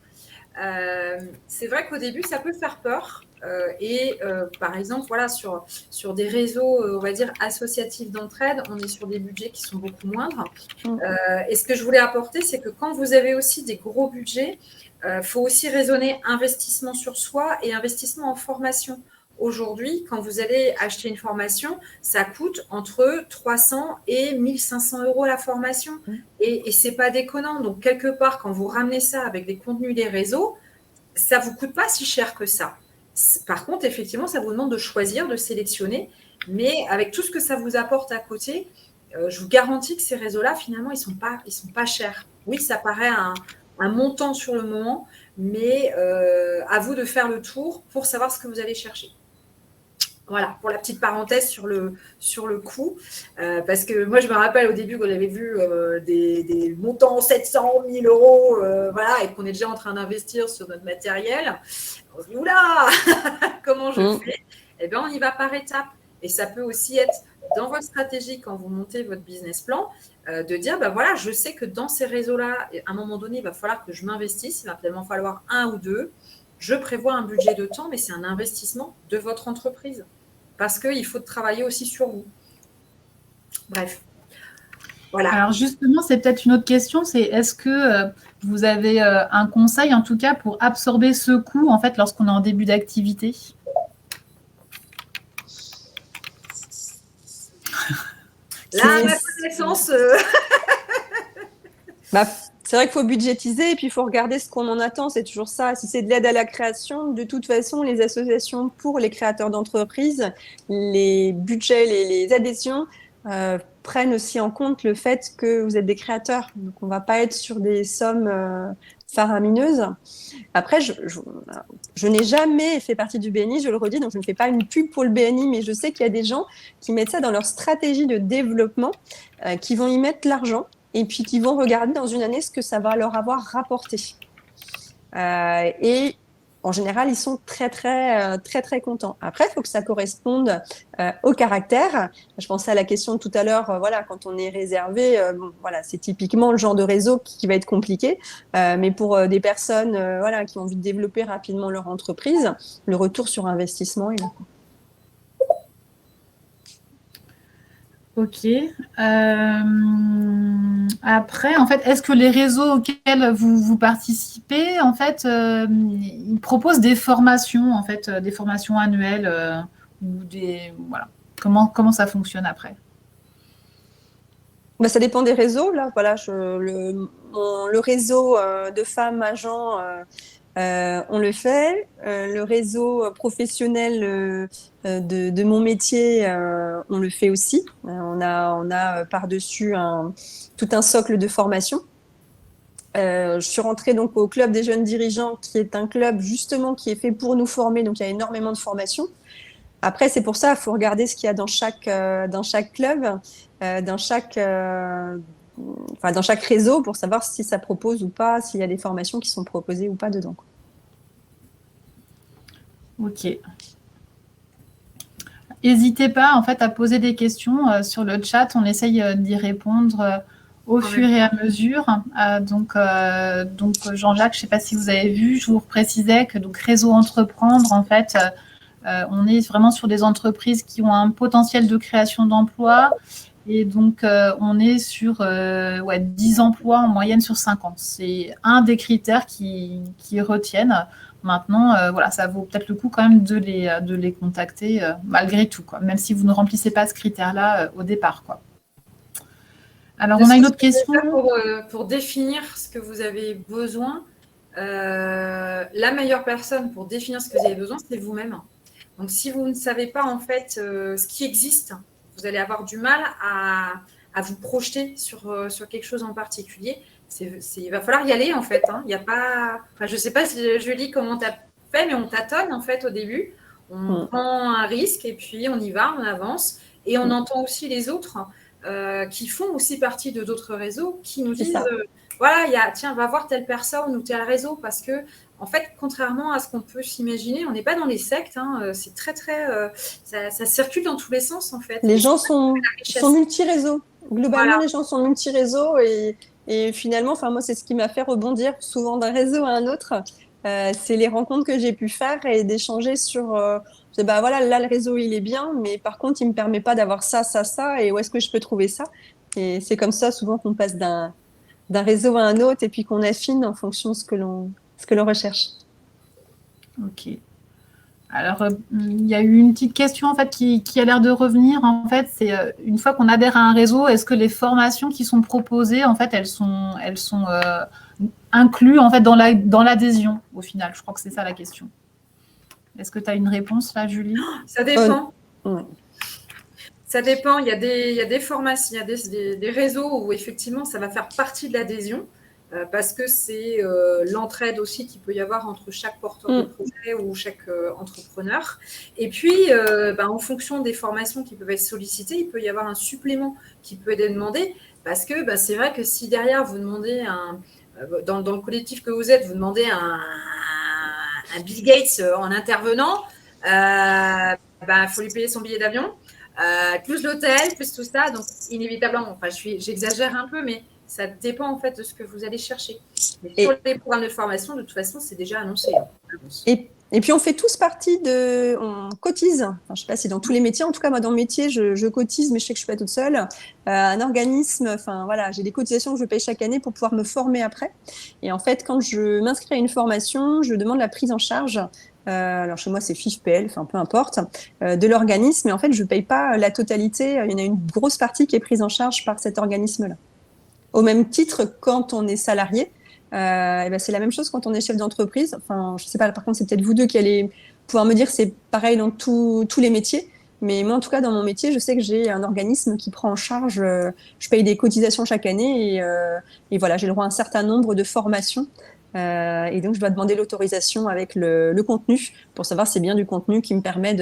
C'est vrai qu'au début, ça peut faire peur. Par exemple, voilà, sur des réseaux, on va dire, associatifs d'entraide, on est sur des budgets qui sont beaucoup moindres. Et ce que je voulais apporter, c'est que quand vous avez aussi des gros budgets, faut aussi raisonner investissement sur soi et investissement en formation. Aujourd'hui, quand vous allez acheter une formation, ça coûte entre 300 et 1500 euros la formation. Et ce n'est pas déconnant. Donc, quelque part, quand vous ramenez ça avec les contenus des réseaux, ça ne vous coûte pas si cher que ça. Par contre, effectivement, ça vous demande de choisir, de sélectionner. Mais avec tout ce que ça vous apporte à côté, je vous garantis que ces réseaux-là, finalement, ils sont pas chers. Oui, ça paraît un montant sur le moment, mais à vous de faire le tour pour savoir ce que vous allez chercher. Voilà, pour la petite parenthèse sur le coût. Parce que moi, je me rappelle au début qu'on avait vu des montants 700, 1000 euros, voilà, et qu'on est déjà en train d'investir sur notre matériel. On se dit, oula, comment je fais? Eh bien, on y va par étapes. Et ça peut aussi être dans votre stratégie, quand vous montez votre business plan, de dire, voilà, je sais que dans ces réseaux-là, à un moment donné, il va falloir que je m'investisse. Il va peut-être falloir 1 ou 2. Je prévois un budget de temps, mais c'est un investissement de votre entreprise. Parce qu'il faut travailler aussi sur vous. Bref. Voilà. Alors justement, c'est peut-être une autre question, c'est est-ce que vous avez un conseil, en tout cas, pour absorber ce coût, en fait, lorsqu'on est en début d'activité? Là, ma connaissance... c'est vrai qu'il faut budgétiser et puis il faut regarder ce qu'on en attend. C'est toujours ça. Si c'est de l'aide à la création, de toute façon, les associations pour les créateurs d'entreprises, les budgets, les adhésions prennent aussi en compte le fait que vous êtes des créateurs. Donc, on ne va pas être sur des sommes faramineuses. Après, je n'ai jamais fait partie du BNI, je le redis, donc je ne fais pas une pub pour le BNI, mais je sais qu'il y a des gens qui mettent ça dans leur stratégie de développement, qui vont y mettre l'argent. Et puis qui vont regarder dans une année ce que ça va leur avoir rapporté. Et en général, ils sont très contents. Après, il faut que ça corresponde au caractère. Je pensais à la question de tout à l'heure, voilà, quand on est réservé, bon, voilà, c'est typiquement le genre de réseau qui va être compliqué. Mais pour des personnes voilà, qui ont envie de développer rapidement leur entreprise, le retour sur investissement est là. Ok. Après, en fait, est-ce que les réseaux auxquels vous participez, en fait, ils proposent des formations, en fait, des formations annuelles ou des voilà. Comment ça fonctionne après? Bah, ça dépend des réseaux. Là, voilà, le réseau de femmes agents, on le fait. Le réseau professionnel de mon métier, on le fait aussi. On a par-dessus tout un socle de formation. Je suis rentrée donc au club des jeunes dirigeants, qui est un club justement qui est fait pour nous former. Donc il y a énormément de formations. Après, c'est pour ça, il faut regarder ce qu'il y a dans chaque club, dans chaque, dans chaque réseau, pour savoir si ça propose ou pas, s'il y a des formations qui sont proposées ou pas dedans. Ok. N'hésitez pas, en fait, à poser des questions sur le chat. On essaye d'y répondre au fur et à mesure. Donc Jean-Jacques, je ne sais pas si vous avez vu, je vous précisais que donc Réseau Entreprendre, en fait, on est vraiment sur des entreprises qui ont un potentiel de création d'emplois. Et donc, on est sur 10 emplois en moyenne sur 5 ans. C'est un des critères qui retiennent. Maintenant, voilà, ça vaut peut-être le coup quand même de les contacter malgré tout, quoi, même si vous ne remplissez pas ce critère-là au départ, quoi. Alors, on a une autre question. Pour définir ce que vous avez besoin, la meilleure personne pour définir ce que vous avez besoin, c'est vous-même. Donc, si vous ne savez pas en fait ce qui existe, vous allez avoir du mal à vous projeter sur quelque chose en particulier. Il va falloir y aller en fait. Il y a pas. Enfin, je ne sais pas, Julie, comment tu as fait, mais on tâtonne en fait au début. On prend un risque et puis on y va, on avance. Et on entend aussi les autres qui font aussi partie de d'autres réseaux qui nous disent voilà, tiens, va voir telle personne ou tel réseau parce que en fait, contrairement à ce qu'on peut s'imaginer, on n'est pas dans les sectes. C'est très, ça circule dans tous les sens, en fait. Les gens sont multi-réseaux. Globalement, les gens sont multi-réseaux et finalement, moi, c'est ce qui m'a fait rebondir souvent d'un réseau à un autre. C'est les rencontres que j'ai pu faire et d'échanger sur voilà, là, le réseau, il est bien, mais par contre, il ne me permet pas d'avoir ça, et où est-ce que je peux trouver ça? Et c'est comme ça, souvent, qu'on passe d'un réseau à un autre et puis qu'on affine en fonction de ce que l'on recherche. Ok. Alors, il y a eu une petite question en fait qui a l'air de revenir. En fait, c'est une fois qu'on adhère à un réseau, est-ce que les formations qui sont proposées, en fait, elles sont incluses en fait dans l'adhésion au final? Je crois que c'est ça la question. Est-ce que tu as une réponse là, Julie? Ça dépend. Ça dépend. Il y a des formations, il y a des réseaux où effectivement ça va faire partie de l'adhésion. Parce que c'est l'entraide aussi qu'il peut y avoir entre chaque porteur de projet ou chaque entrepreneur. Et puis, en fonction des formations qui peuvent être sollicitées, il peut y avoir un supplément qui peut être demandé. Parce que c'est vrai que si derrière, vous demandez, dans le collectif que vous êtes, vous demandez un Bill Gates en intervenant, faut lui payer son billet d'avion, plus l'hôtel, plus tout ça. Donc, inévitablement, j'exagère un peu, mais ça dépend en fait de ce que vous allez chercher. Mais sur les programmes de formation, de toute façon, c'est déjà annoncé. Et puis, on fait tous partie on cotise. Enfin, je ne sais pas si dans tous les métiers, en tout cas, moi, dans le métier, je cotise, mais je sais que je ne suis pas toute seule. Un organisme, j'ai des cotisations que je paye chaque année pour pouvoir me former après. Et en fait, quand je m'inscris à une formation, je demande la prise en charge. Alors, chez moi, c'est FIFPL, peu importe, de l'organisme. Et en fait, je ne paye pas la totalité. Il y en a une grosse partie qui est prise en charge par cet organisme-là. Au même titre, quand on est salarié, c'est la même chose quand on est chef d'entreprise. Je sais pas, par contre, c'est peut-être vous deux qui allez pouvoir me dire, c'est pareil dans tous les métiers. Mais moi, en tout cas, dans mon métier, je sais que j'ai un organisme qui prend en charge, je paye des cotisations chaque année et voilà, j'ai le droit à un certain nombre de formations. Et donc, je dois demander l'autorisation avec le contenu pour savoir si c'est bien du contenu qui me permet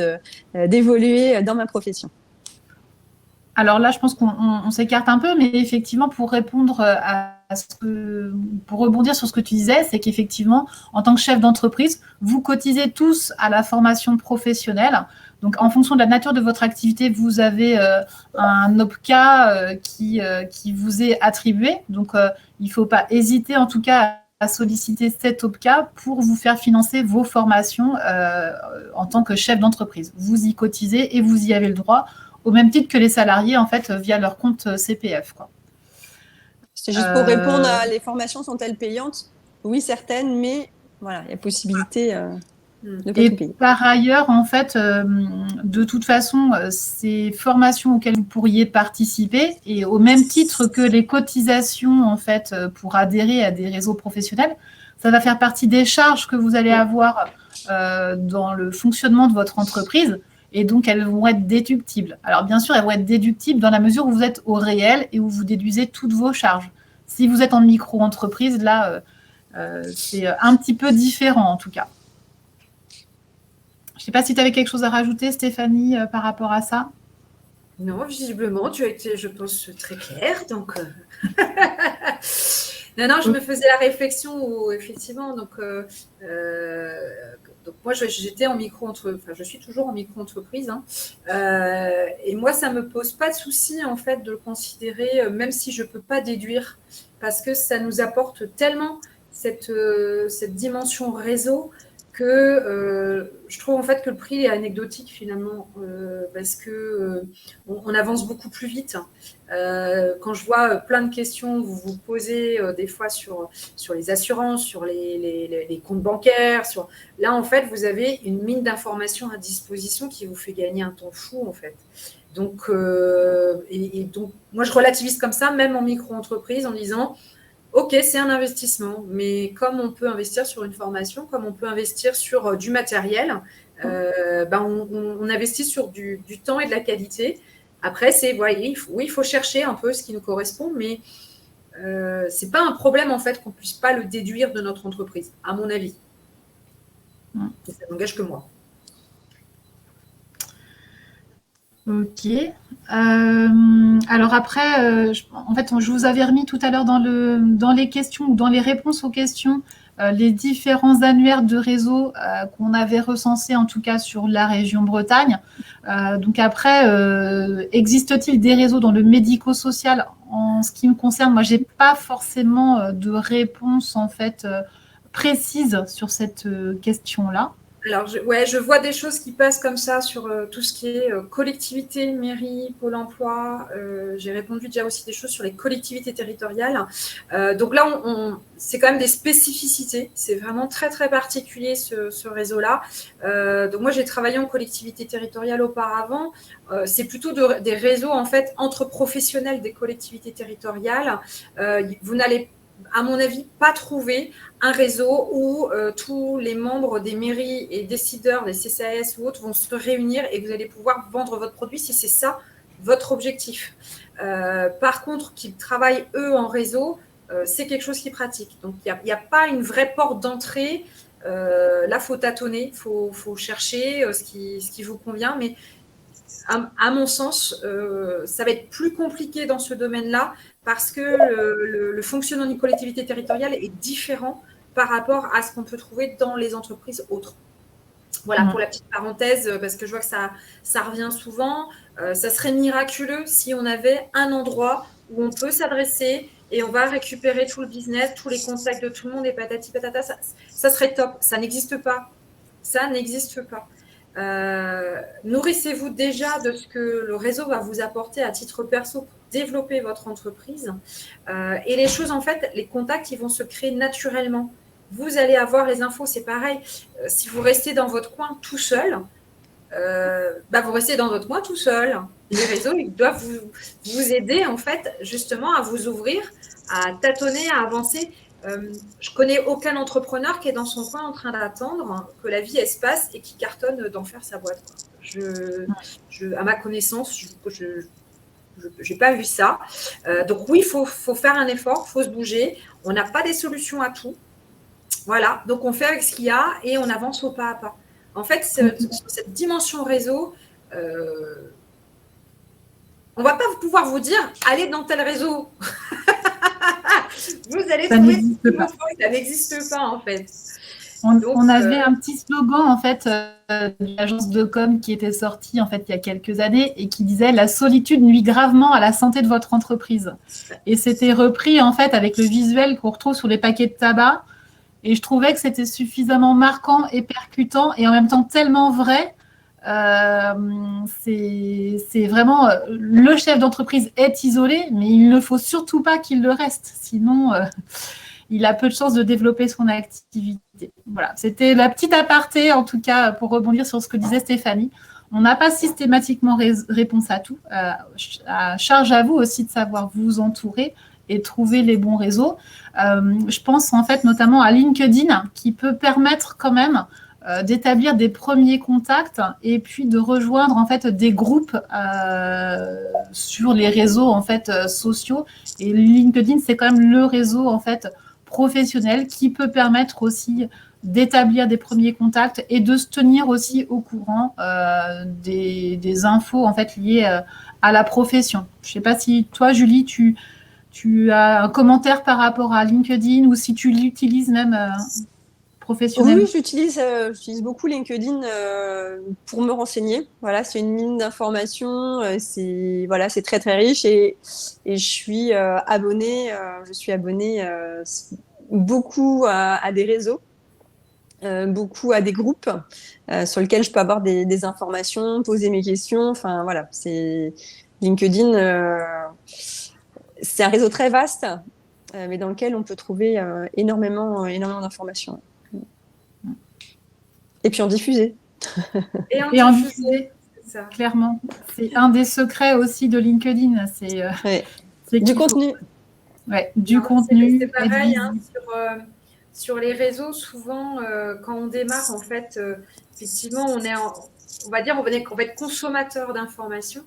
d'évoluer dans ma profession. Alors là, je pense qu'on s'écarte un peu, mais effectivement, pour répondre à pour rebondir sur ce que tu disais, c'est qu'effectivement, en tant que chef d'entreprise, vous cotisez tous à la formation professionnelle. Donc, en fonction de la nature de votre activité, vous avez un OPCA qui vous est attribué. Donc, il ne faut pas hésiter, en tout cas, à solliciter cet OPCA pour vous faire financer vos formations en tant que chef d'entreprise. Vous y cotisez et vous y avez le droit, au même titre que les salariés, en fait, via leur compte CPF, quoi. C'est juste pour répondre à les formations sont-elles payantes? Oui, certaines, mais voilà, il y a possibilité de pas tout payer. Par ailleurs, en fait, de toute façon, ces formations auxquelles vous pourriez participer, et au même titre que les cotisations, en fait, pour adhérer à des réseaux professionnels, ça va faire partie des charges que vous allez avoir dans le fonctionnement de votre entreprise. Et donc, elles vont être déductibles. Alors, bien sûr, elles vont être déductibles dans la mesure où vous êtes au réel et où vous déduisez toutes vos charges. Si vous êtes en micro-entreprise, là, c'est un petit peu différent, en tout cas. Je ne sais pas si tu avais quelque chose à rajouter, Stéphanie, par rapport à ça. Non, visiblement, tu as été, je pense, très claire. Donc, non, je me faisais la réflexion où, effectivement, donc moi, j'étais en micro-entreprise, je suis toujours en micro-entreprise. Hein, et moi, ça ne me pose pas de souci, en fait, de le considérer, même si je ne peux pas déduire, parce que ça nous apporte tellement cette dimension réseau que je trouve en fait que le prix est anecdotique finalement parce que on avance beaucoup plus vite. Quand je vois plein de questions vous vous posez des fois sur les assurances, sur les comptes bancaires, là en fait vous avez une mine d'informations à disposition qui vous fait gagner un temps fou en fait. Donc, donc moi je relativise comme ça même en micro-entreprise en disant ok, c'est un investissement, mais comme on peut investir sur une formation, comme on peut investir sur du matériel, on investit sur du temps et de la qualité. Après, il faut chercher un peu ce qui nous correspond, mais ce n'est pas un problème en fait qu'on ne puisse pas le déduire de notre entreprise, à mon avis. Et ça n'engage que moi. Ok. Alors après, en fait, je vous avais remis tout à l'heure dans les questions ou dans les réponses aux questions les différents annuaires de réseau qu'on avait recensés, en tout cas sur la région Bretagne. Donc après, existe-t-il des réseaux dans le médico-social? En ce qui me concerne, moi, j'ai pas forcément de réponse en fait précise sur cette question-là. Alors, je vois des choses qui passent comme ça sur tout ce qui est collectivité, mairie, Pôle emploi. J'ai répondu déjà aussi des choses sur les collectivités territoriales. Donc là, c'est quand même des spécificités. C'est vraiment très, très particulier ce réseau-là. Donc moi, j'ai travaillé en collectivité territoriale auparavant. C'est plutôt des réseaux, en fait, entre professionnels des collectivités territoriales. Vous n'allez à mon avis, pas trouver un réseau où tous les membres des mairies et décideurs, des CCAS ou autres vont se réunir et vous allez pouvoir vendre votre produit si c'est ça votre objectif. Par contre, qu'ils travaillent eux en réseau, c'est quelque chose qu'ils pratiquent. Donc, il n'y a pas une vraie porte d'entrée. Là, il faut tâtonner, il faut chercher ce qui vous convient. Mais à mon sens, ça va être plus compliqué dans ce domaine-là parce que le fonctionnement d'une collectivité territoriale est différent par rapport à ce qu'on peut trouver dans les entreprises autres. Voilà, pour la petite parenthèse, parce que je vois que ça revient souvent. Ça serait miraculeux si on avait un endroit où on peut s'adresser et on va récupérer tout le business, tous les contacts de tout le monde et patati patata. Ça serait top. Ça n'existe pas. Ça n'existe pas. Nourrissez-vous déjà de ce que le réseau va vous apporter à titre perso pour développer votre entreprise. Et les choses, en fait, les contacts, ils vont se créer naturellement. Vous allez avoir les infos, c'est pareil. Si vous restez dans votre coin tout seul, vous restez dans votre coin tout seul. Les réseaux, ils doivent vous aider, en fait, justement, à vous ouvrir, à tâtonner, à avancer. Je connais aucun entrepreneur qui est dans son coin en train d'attendre que la vie elle se passe et qui cartonne d'en faire sa boîte. À ma connaissance, je n'ai pas vu ça. Donc oui, il faut faire un effort, il faut se bouger. On n'a pas des solutions à tout. Voilà, donc on fait avec ce qu'il y a et on avance au pas à pas. En fait, sur cette dimension réseau, on ne va pas pouvoir vous dire allez dans tel réseau. Vous allez Ça trouver ce n'existe qu'il vous pas. faut, ça n'existe pas en fait. On, Donc, on avait un petit slogan en fait de l'agence de com qui était sorti en fait il y a quelques années et qui disait la solitude nuit gravement à la santé de votre entreprise. Et c'était repris en fait avec le visuel qu'on retrouve sur les paquets de tabac. Et je trouvais que c'était suffisamment marquant et percutant et en même temps tellement vrai. C'est vraiment le chef d'entreprise est isolé, mais il ne faut surtout pas qu'il le reste. Sinon, il a peu de chances de développer son activité. Voilà, c'était la petite aparté, en tout cas, pour rebondir sur ce que disait Stéphanie. On n'a pas systématiquement réponse à tout. À charge à vous aussi de savoir vous entourer et trouver les bons réseaux. Je pense en fait notamment à LinkedIn qui peut permettre quand même d'établir des premiers contacts et puis de rejoindre en fait des groupes sur les réseaux en fait sociaux. Et LinkedIn, c'est quand même le réseau en fait professionnel qui peut permettre aussi d'établir des premiers contacts et de se tenir aussi au courant des infos en fait liées à la profession. Je ne sais pas si toi, Julie, tu as un commentaire par rapport à LinkedIn ou si tu l'utilises même professionnellement. Oui, j'utilise beaucoup LinkedIn pour me renseigner. Voilà, c'est une mine d'informations. C'est très très riche et je suis abonnée beaucoup à des réseaux, beaucoup à des groupes sur lesquels je peux avoir des informations, poser mes questions. Enfin voilà, c'est LinkedIn. C'est un réseau très vaste, mais dans lequel on peut trouver énormément d'informations. Et puis en diffuser. Et en diffuser, clairement. C'est un des secrets aussi de LinkedIn. C'est du contenu. Du contenu. C'est pareil, sur les réseaux, souvent, quand on démarre, en fait, effectivement, on va être consommateur d'informations.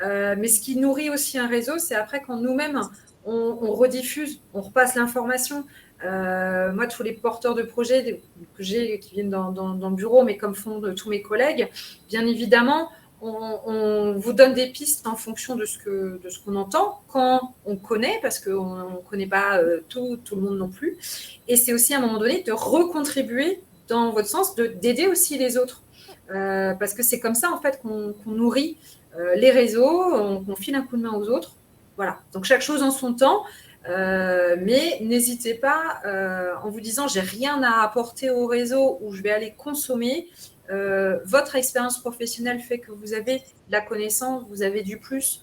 Mais ce qui nourrit aussi un réseau, c'est après quand nous-mêmes, on rediffuse, on repasse l'information. Moi, tous les porteurs de projets que j'ai qui viennent dans le bureau, mais comme font tous mes collègues, bien évidemment, on vous donne des pistes en fonction de ce qu'on entend quand on connaît, parce qu'on ne connaît pas tout le monde non plus. Et c'est aussi à un moment donné de recontribuer dans votre sens, d'aider aussi les autres. Parce que c'est comme ça, en fait, qu'on nourrit les réseaux, qu'on file un coup de main aux autres. Voilà. Donc, chaque chose en son temps. Mais n'hésitez pas, en vous disant j'ai rien à apporter au réseau ou je vais aller consommer, votre expérience professionnelle fait que vous avez de la connaissance, vous avez du plus,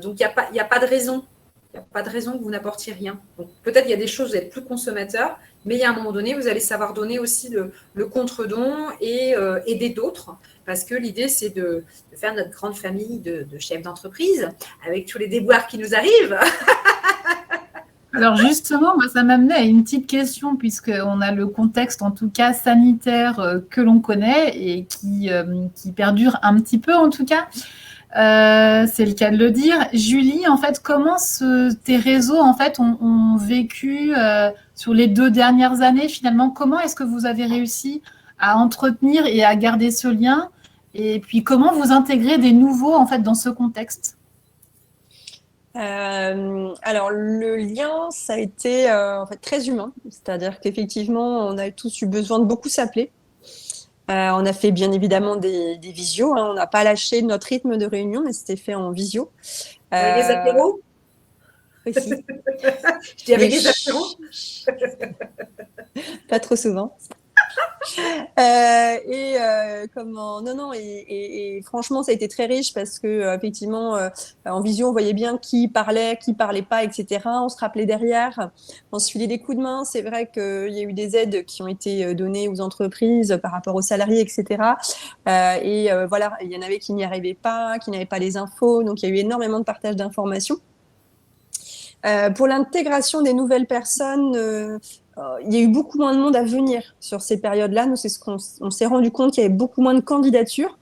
donc il n'y a pas de raison. Il n'y a pas de raison que vous n'apportiez rien. Donc, peut-être il y a des choses, vous êtes plus consommateur, mais il y a un moment donné, vous allez savoir donner aussi le contre-don et aider d'autres. Parce que l'idée, c'est de faire notre grande famille de chefs d'entreprise avec tous les déboires qui nous arrivent. Alors justement, moi, ça m'amenait à une petite question, puisqu'on a le contexte, en tout cas sanitaire, que l'on connaît et qui perdure un petit peu, en tout cas. C'est le cas de le dire. Julie, en fait, comment tes réseaux en fait ont vécu sur les 2 dernières années finalement? Comment est-ce que vous avez réussi à entretenir et à garder ce lien? Et puis comment vous intégrez des nouveaux en fait dans ce contexte? Alors le lien, ça a été en fait très humain, c'est-à-dire qu'effectivement, on a tous eu besoin de beaucoup s'appeler. On a fait bien évidemment des visios, hein. On n'a pas lâché notre rythme de réunion, mais c'était fait en visio. Avec des apéros Aussi. Je dis avec des apéros. Pas trop souvent. Et franchement, ça a été très riche parce que effectivement, en visio, on voyait bien qui parlait pas, etc. On se rappelait derrière, on se filait des coups de main. C'est vrai qu'il y a eu des aides qui ont été données aux entreprises par rapport aux salariés, etc. Voilà, il y en avait qui n'y arrivaient pas, qui n'avaient pas les infos. Donc, il y a eu énormément de partage d'informations. Pour l'intégration des nouvelles personnes, il y a eu beaucoup moins de monde à venir sur ces périodes-là. Nous, c'est on s'est rendu compte qu'il y avait beaucoup moins de candidatures.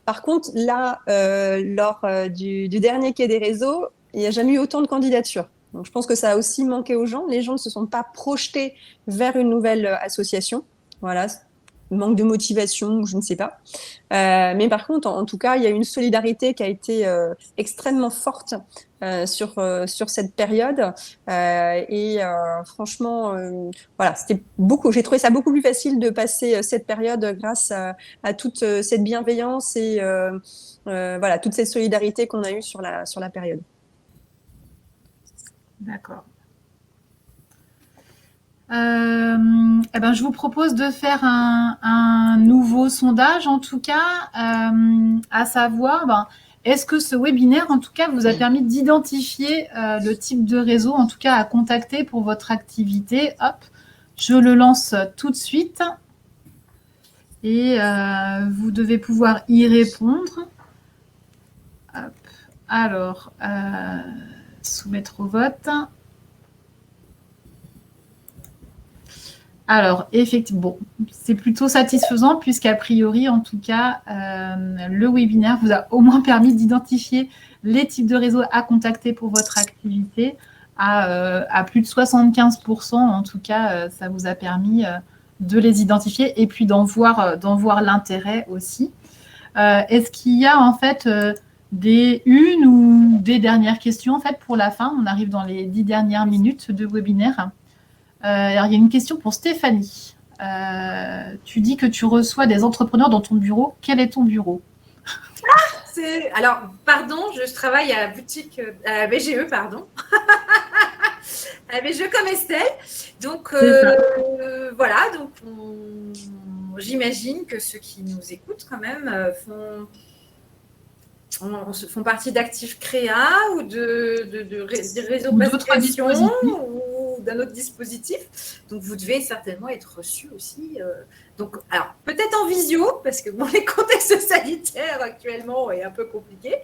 Par contre, là, lors du dernier quai des réseaux, il n'y a jamais eu autant de candidatures. Donc, je pense que ça a aussi manqué aux gens. Les gens ne se sont pas projetés vers une nouvelle association. Voilà. manque de motivation, je ne sais pas. Mais par contre, en tout cas, il y a une solidarité qui a été extrêmement forte sur cette période. Franchement, voilà, j'ai trouvé ça beaucoup plus facile de passer cette période grâce à toute cette bienveillance et voilà, toute cette solidarité qu'on a eue sur la période. D'accord. Je vous propose de faire un nouveau sondage, en tout cas, à savoir, est-ce que ce webinaire, en tout cas, vous a permis d'identifier le type de réseau, en tout cas, à contacter pour votre activité. Hop, je le lance tout de suite et vous devez pouvoir y répondre. Hop. Alors, soumettre au vote. Alors, effectivement, bon, c'est plutôt satisfaisant puisqu'a priori, en tout cas, le webinaire vous a au moins permis d'identifier les types de réseaux à contacter pour votre activité à plus de 75%. En tout cas, ça vous a permis de les identifier et puis d'en voir l'intérêt aussi. Est-ce qu'il y a en fait une ou des dernières questions en fait pour la fin? On arrive dans les 10 dernières minutes de webinaire. Alors, il y a une question pour Stéphanie. Tu dis que tu reçois des entrepreneurs dans ton bureau. Quel est ton bureau? Alors, pardon, je travaille à la boutique, à la BGE, pardon. À la BGE comme Estelle. Donc, voilà. Donc, j'imagine que ceux qui nous écoutent quand même font partie d'Active Créa ou des réseaux Passion ou d'un autre dispositif. Donc, vous devez certainement être reçu aussi. Donc, alors, peut-être en visio, parce que bon, les contextes sanitaires actuellement est un peu compliqué,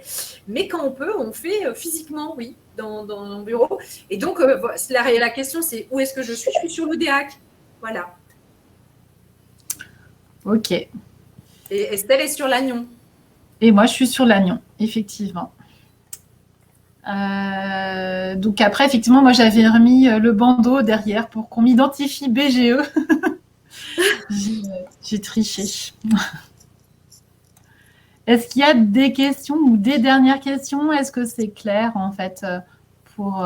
mais quand on peut, on fait physiquement, oui, dans mon bureau. Et donc, la question, c'est où est-ce que je suis? Je suis sur l'ODEAC. Voilà. Ok. Et Estelle est sur Lannion. Et moi, je suis sur Lannion, effectivement. Donc après, effectivement, moi, j'avais remis le bandeau derrière pour qu'on m'identifie BGE. J'ai triché. Est-ce qu'il y a des questions ou des dernières questions? Est-ce que c'est clair, en fait, pour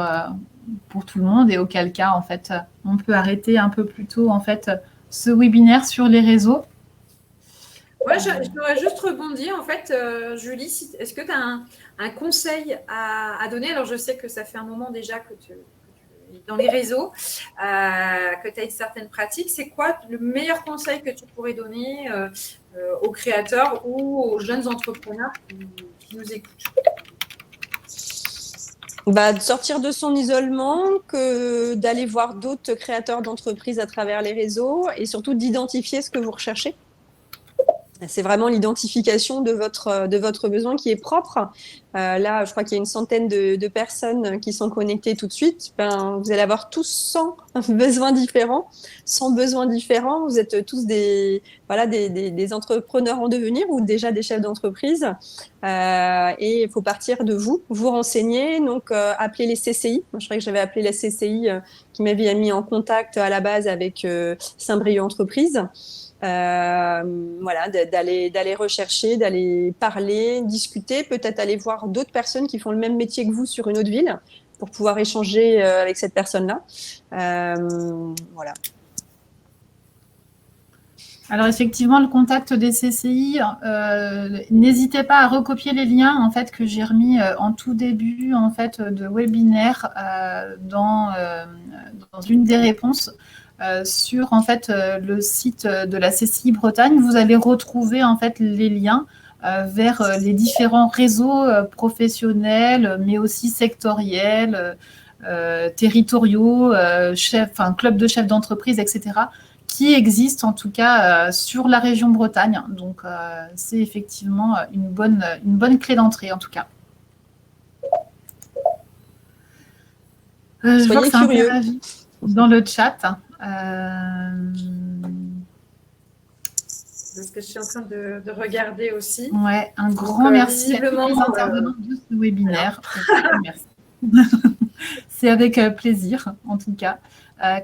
tout le monde? Et auquel cas, en fait, on peut arrêter un peu plus tôt, en fait, ce webinaire sur les réseaux. Ouais, je voudrais juste rebondir. En fait, Julie, est-ce que tu as un conseil à donner? Alors, je sais que ça fait un moment déjà que tu es dans les réseaux, que tu as une certaine pratique. C'est quoi le meilleur conseil que tu pourrais donner aux créateurs ou aux jeunes entrepreneurs qui nous écoutent? De sortir de son isolement, que d'aller voir d'autres créateurs d'entreprises à travers les réseaux et surtout d'identifier ce que vous recherchez. C'est vraiment l'identification de votre besoin qui est propre. Là, je crois qu'il y a une centaine de personnes qui sont connectées tout de suite. Vous allez avoir tous 100 besoins différents, 100 besoins différents. Vous êtes tous des entrepreneurs en devenir ou déjà des chefs d'entreprise. Et il faut partir de vous renseigner. Donc, appelez les CCI. Moi, je crois que j'avais appelé la CCI qui m'avait mis en contact à la base avec Saint-Brieuc Entreprise. Voilà, d'aller rechercher, d'aller parler, discuter, peut-être aller voir d'autres personnes qui font le même métier que vous sur une autre ville pour pouvoir échanger avec cette personne-là. Voilà. Alors effectivement, le contact des CCI, n'hésitez pas à recopier les liens en fait que j'ai remis en tout début en fait de webinaire dans une des réponses. Sur en fait le site de la CCI Bretagne, vous allez retrouver en fait les liens vers les différents réseaux professionnels, mais aussi sectoriels, territoriaux, clubs de chefs d'entreprise, etc., qui existent en tout cas sur la région Bretagne. Donc c'est effectivement une bonne clé d'entrée en tout cas. Je vois que c'est interagi dans le chat. C'est ce que je suis en train de regarder aussi. Ouais, un grand merci à tous les intervenants de ce webinaire. Merci. C'est avec plaisir, en tout cas,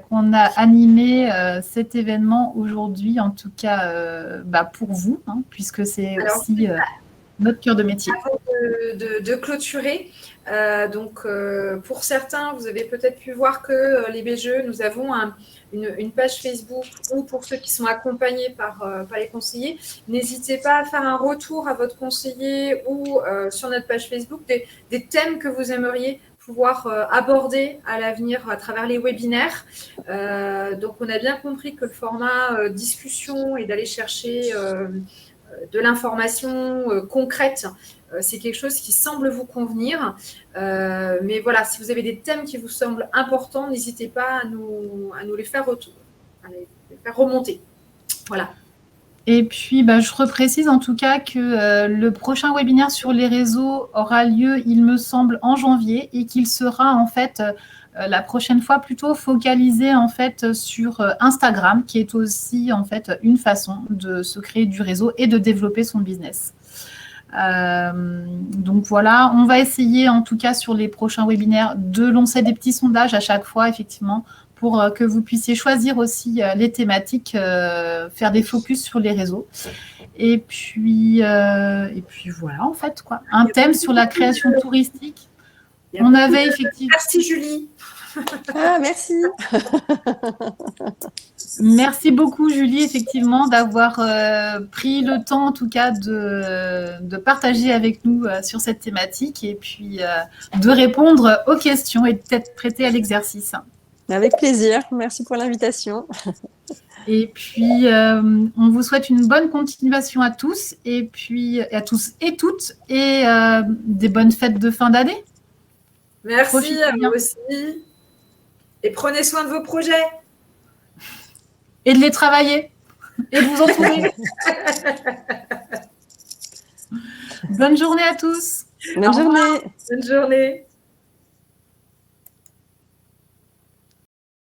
qu'on a animé cet événement aujourd'hui, en tout cas pour vous, hein, puisque c'est aussi notre cœur de métier. Avant de clôturer, pour certains, vous avez peut-être pu voir que les BGE, nous avons une page Facebook ou pour ceux qui sont accompagnés par les conseillers, n'hésitez pas à faire un retour à votre conseiller ou sur notre page Facebook des thèmes que vous aimeriez pouvoir aborder à l'avenir à travers les webinaires. Donc, on a bien compris que le format discussion et d'aller chercher de l'information concrète, c'est quelque chose qui semble vous convenir. Mais voilà, si vous avez des thèmes qui vous semblent importants, n'hésitez pas à nous les faire remonter. Voilà. Et puis, je reprécise en tout cas que le prochain webinaire sur les réseaux aura lieu, il me semble, en janvier et qu'il sera en fait la prochaine fois plutôt focalisé en fait sur Instagram, qui est aussi en fait une façon de se créer du réseau et de développer son business. Donc voilà, on va essayer en tout cas sur les prochains webinaires de lancer des petits sondages à chaque fois, effectivement, pour que vous puissiez choisir aussi les thématiques, faire des focus sur les réseaux. Et puis voilà, en fait, quoi. Un thème sur la création touristique. On avait effectivement... Merci Julie. Ah, merci. Merci beaucoup Julie, effectivement, d'avoir pris le temps en tout cas de partager avec nous sur cette thématique et puis de répondre aux questions et d'être prêtée à l'exercice. Avec plaisir, merci pour l'invitation. Et puis, on vous souhaite une bonne continuation à tous et puis à tous et toutes et des bonnes fêtes de fin d'année. Merci à vous aussi. Et prenez soin de vos projets. Et de les travailler. Et de vous entourer. Bonne journée à tous. Bonne journée. Bonne journée.